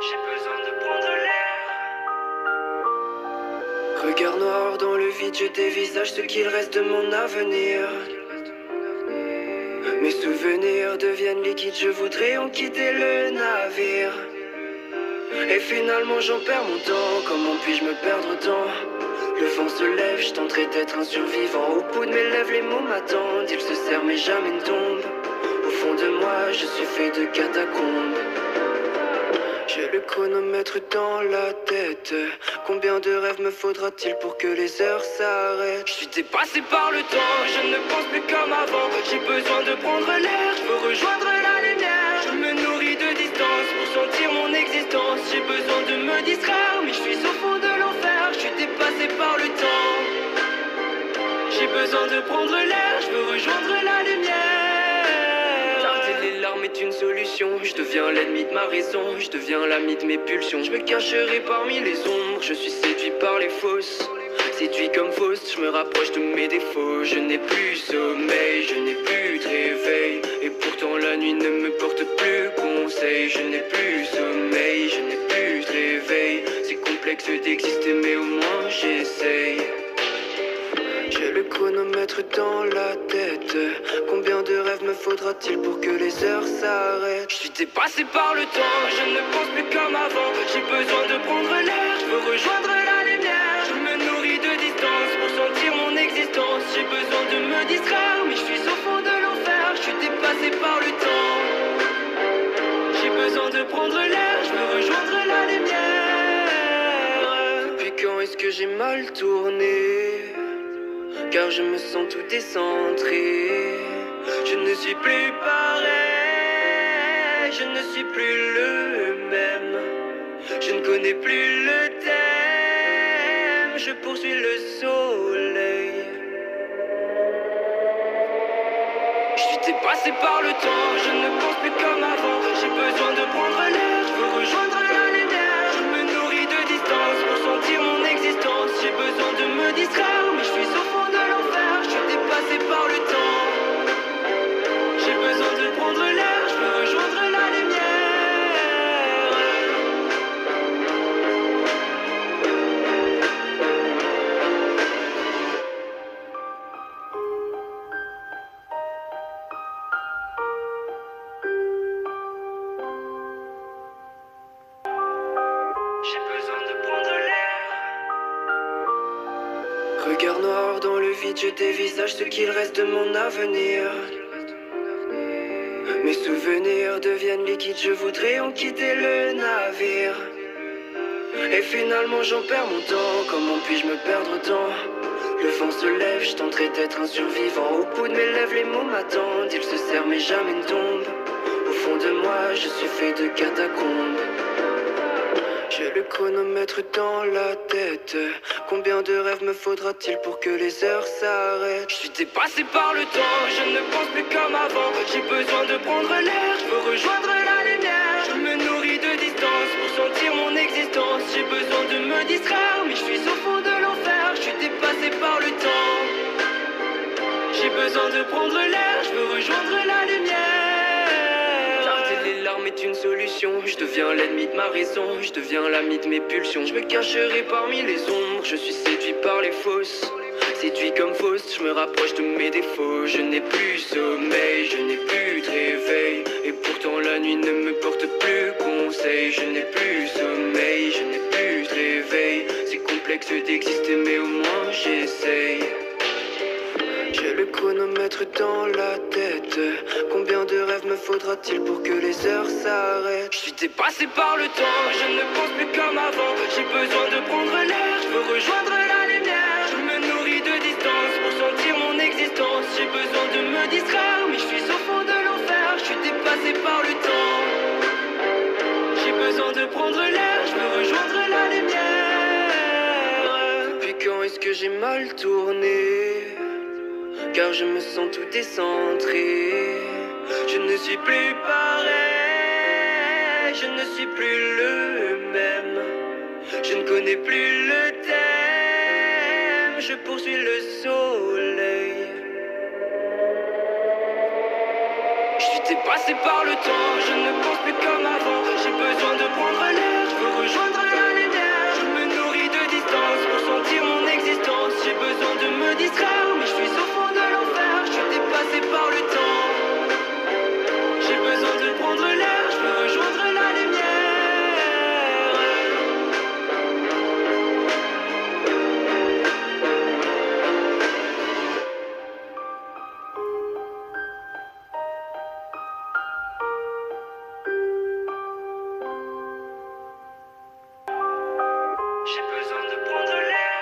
J'ai besoin de prendre l'air. Regard noir dans le vide, je dévisage ce qu'il reste de mon avenir. Mes souvenirs deviennent liquides, je voudrais en quitter le navire. Et finalement j'en perds mon temps, comment puis-je me perdre autant? Le vent se lève, je tenterai d'être un survivant. Au bout de mes lèvres, les mots m'attendent, ils se serrent mais jamais ne tombent. Au fond de moi, je suis fait de catacombes. J'ai le chronomètre dans la tête. Combien de rêves me faudra-t-il pour que les heures s'arrêtent? Je suis dépassé par le temps, je ne pense plus comme avant. J'ai besoin de prendre l'air, je veux rejoindre la lumière. Je me nourris de distance pour sentir mon existence. J'ai besoin de me distraire, mais je suis au fond de l'enfer. Je suis dépassé par le temps. J'ai besoin de prendre l'air, je veux rejoindre la lumière. Les larmes est une solution, je deviens l'ennemi de ma raison, je deviens l'ami de mes pulsions. Je me cacherai parmi les ombres, je suis séduit par les fausses. Séduit comme fausse, je me rapproche de mes défauts. Je n'ai plus sommeil, je n'ai plus de réveil. Et pourtant la nuit ne me porte plus conseil. Je n'ai plus sommeil, je n'ai plus de réveil. C'est complexe d'exister mais au moins j'essaye. J'ai le chronomètre dans la tête. Combien de rêves me faudra-t-il pour que les heures s'arrêtent? Je suis dépassé par le temps, je ne pense plus comme avant. J'ai besoin de prendre l'air, je veux rejoindre la lumière. Je me nourris de distance pour sentir mon existence. J'ai besoin de me distraire, mais je suis au fond de l'enfer. Je suis dépassé par le temps. J'ai besoin de prendre l'air, je veux rejoindre la lumière. Depuis quand est-ce que j'ai mal tourné? Car je me sens tout décentré. Je ne suis plus pareil, je ne suis plus le même. Je ne connais plus le thème, je poursuis le soleil. Je suis dépassé par le temps, je ne pense plus comme avant. J'ai besoin de prendre l'air, je veux rejoindre la lumière. Je me nourris de distance pour sentir mon existence. J'ai besoin de me distraire, mais je suis au fond de l'enfer. Je suis dépassé par le temps. J'ai besoin de prendre l'air, je veux rejoindre la lumière. J'ai besoin de prendre l'air. Regard noir dans le vide, je dévisage ce qu'il reste de mon avenir. Mes souvenirs deviennent liquides, je voudrais en quitter le navire. Et finalement j'en perds mon temps, comment puis-je me perdre autant? Le vent se lève, je tenterai d'être un survivant. Au bout de mes lèvres, les mots m'attendent, ils se serrent mais jamais ne tombent. Au fond de moi, je suis fait de catacombes. J'ai le chronomètre dans la tête. Combien de rêves me faudra-t-il pour que les heures s'arrêtent? Je suis dépassé par le temps, je ne pense plus comme avant. J'ai besoin de prendre l'air, je veux rejoindre la lumière. Je me nourris de distance pour sentir mon existence. J'ai besoin de me distraire, mais je suis au fond de l'enfer. Je suis dépassé par le temps. J'ai besoin de prendre l'air, je veux rejoindre la lumière. Les larmes est une solution, je deviens l'ennemi de ma raison, je deviens l'ami de mes pulsions. Je me cacherai parmi les ombres, je suis séduit par les fausses. Séduit comme fausse, je me rapproche de mes défauts. Je n'ai plus sommeil, je n'ai plus de réveil. Et pourtant la nuit ne me porte plus conseil. Je n'ai plus sommeil, je n'ai plus de réveil. C'est complexe d'exister mais au moins j'essaye. J'ai le chronomètre dans la tête. Combien de rêves me faudra-t-il pour que les heures s'arrêtent? Je suis dépassé par le temps, je ne pense plus comme avant. J'ai besoin de prendre l'air, je veux rejoindre la lumière. Je me nourris de distance pour sentir mon existence. J'ai besoin de me distraire, mais je suis au fond de l'enfer. Je suis dépassé par le temps. J'ai besoin de prendre l'air, je veux rejoindre la lumière. que j'ai mal tourné? Car je me sens tout décentré. Je ne suis plus pareil, je ne suis plus le même. Je ne connais plus le thème, je poursuis le soleil. Je suis dépassé par le temps, je ne pense plus comme avant. J'ai besoin de prendre l'air, je veux rejoindre la lumière. Je me nourris de distance pour sentir mon existence. J'ai besoin de me distraire, mais je suis au fond de l'enfer. Je suis dépassé par le temps. J'ai besoin de prendre l'air, je veux rejoindre la lumière. J'ai besoin de prendre l'air.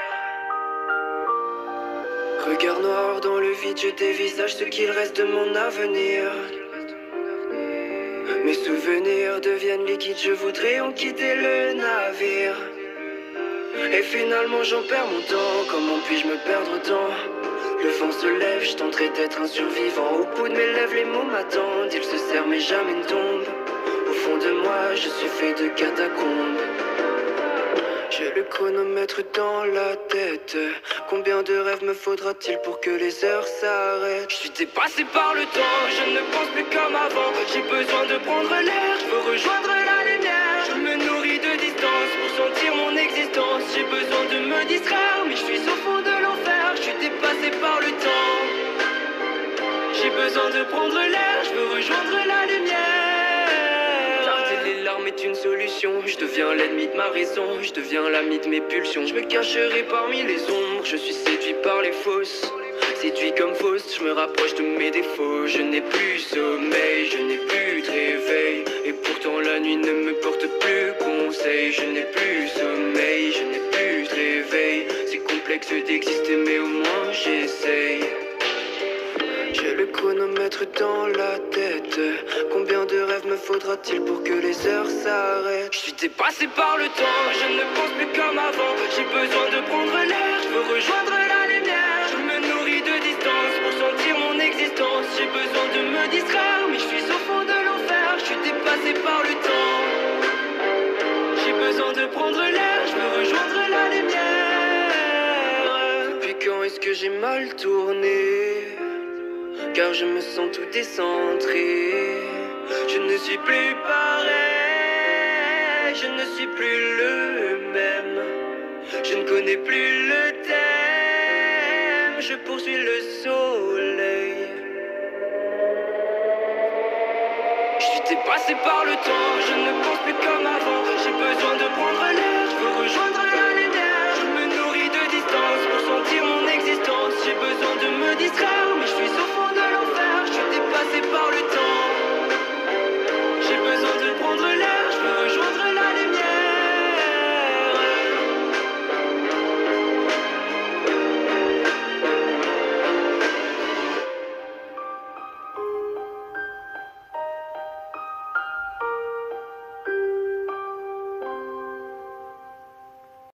Regard noir dans le vide, je dévisage ce qu'il reste de mon avenir. Mes souvenirs deviennent liquides, je voudrais en quitter le navire. Et finalement j'en perds mon temps, comment puis-je me perdre tant? Le vent se lève, je tenterai d'être un survivant. Au bout de mes lèvres les mots m'attendent, ils se serrent mais jamais ne tombent. Au fond de moi je suis fait de catacombes. J'ai le chronomètre dans la tête. Combien de rêves me faudra-t-il pour que les heures s'arrêtent? Je suis dépassé par le temps, je ne pense plus comme avant. J'ai besoin de prendre l'air, je veux rejoindre la lumière. Je me nourris de distance pour sentir mon existence. J'ai besoin de me distraire, mais je suis au fond de l'enfer. Je suis dépassé par le temps. J'ai besoin de prendre l'air, je veux rejoindre la lumière. Les larmes est une solution, je deviens l'ennemi de ma raison, je deviens l'ami de mes pulsions. Je me cacherai parmi les ombres, je suis séduit par les fausses. Séduit comme fausse, je me rapproche de mes défauts. Je n'ai plus sommeil, je n'ai plus de réveil. Et pourtant la nuit ne me porte plus conseil. Je n'ai plus sommeil, je n'ai plus de réveil. C'est complexe d'exister mais au moins j'essaye. J'ai le chronomètre dans la tête. Combien de rêves me faudra-t-il pour que les heures s'arrêtent? Je suis dépassé par le temps, je ne pense plus comme avant. J'ai besoin de prendre l'air, je veux rejoindre la lumière. Je me nourris de distance pour sentir mon existence. J'ai besoin de me distraire, mais je suis au fond de l'enfer. Je suis dépassé par le temps. J'ai besoin de prendre l'air, je veux rejoindre la lumière. Depuis quand est-ce que j'ai mal tourné? Car je me sens tout décentré. Je ne suis plus pareil, je ne suis plus le même. Je ne connais plus le thème, je poursuis le soleil. Je suis dépassé par le temps, je ne pense plus comme avant. J'ai besoin de prendre l'air, je veux rejoindre la lumière. Je me nourris de distance pour sentir mon existence.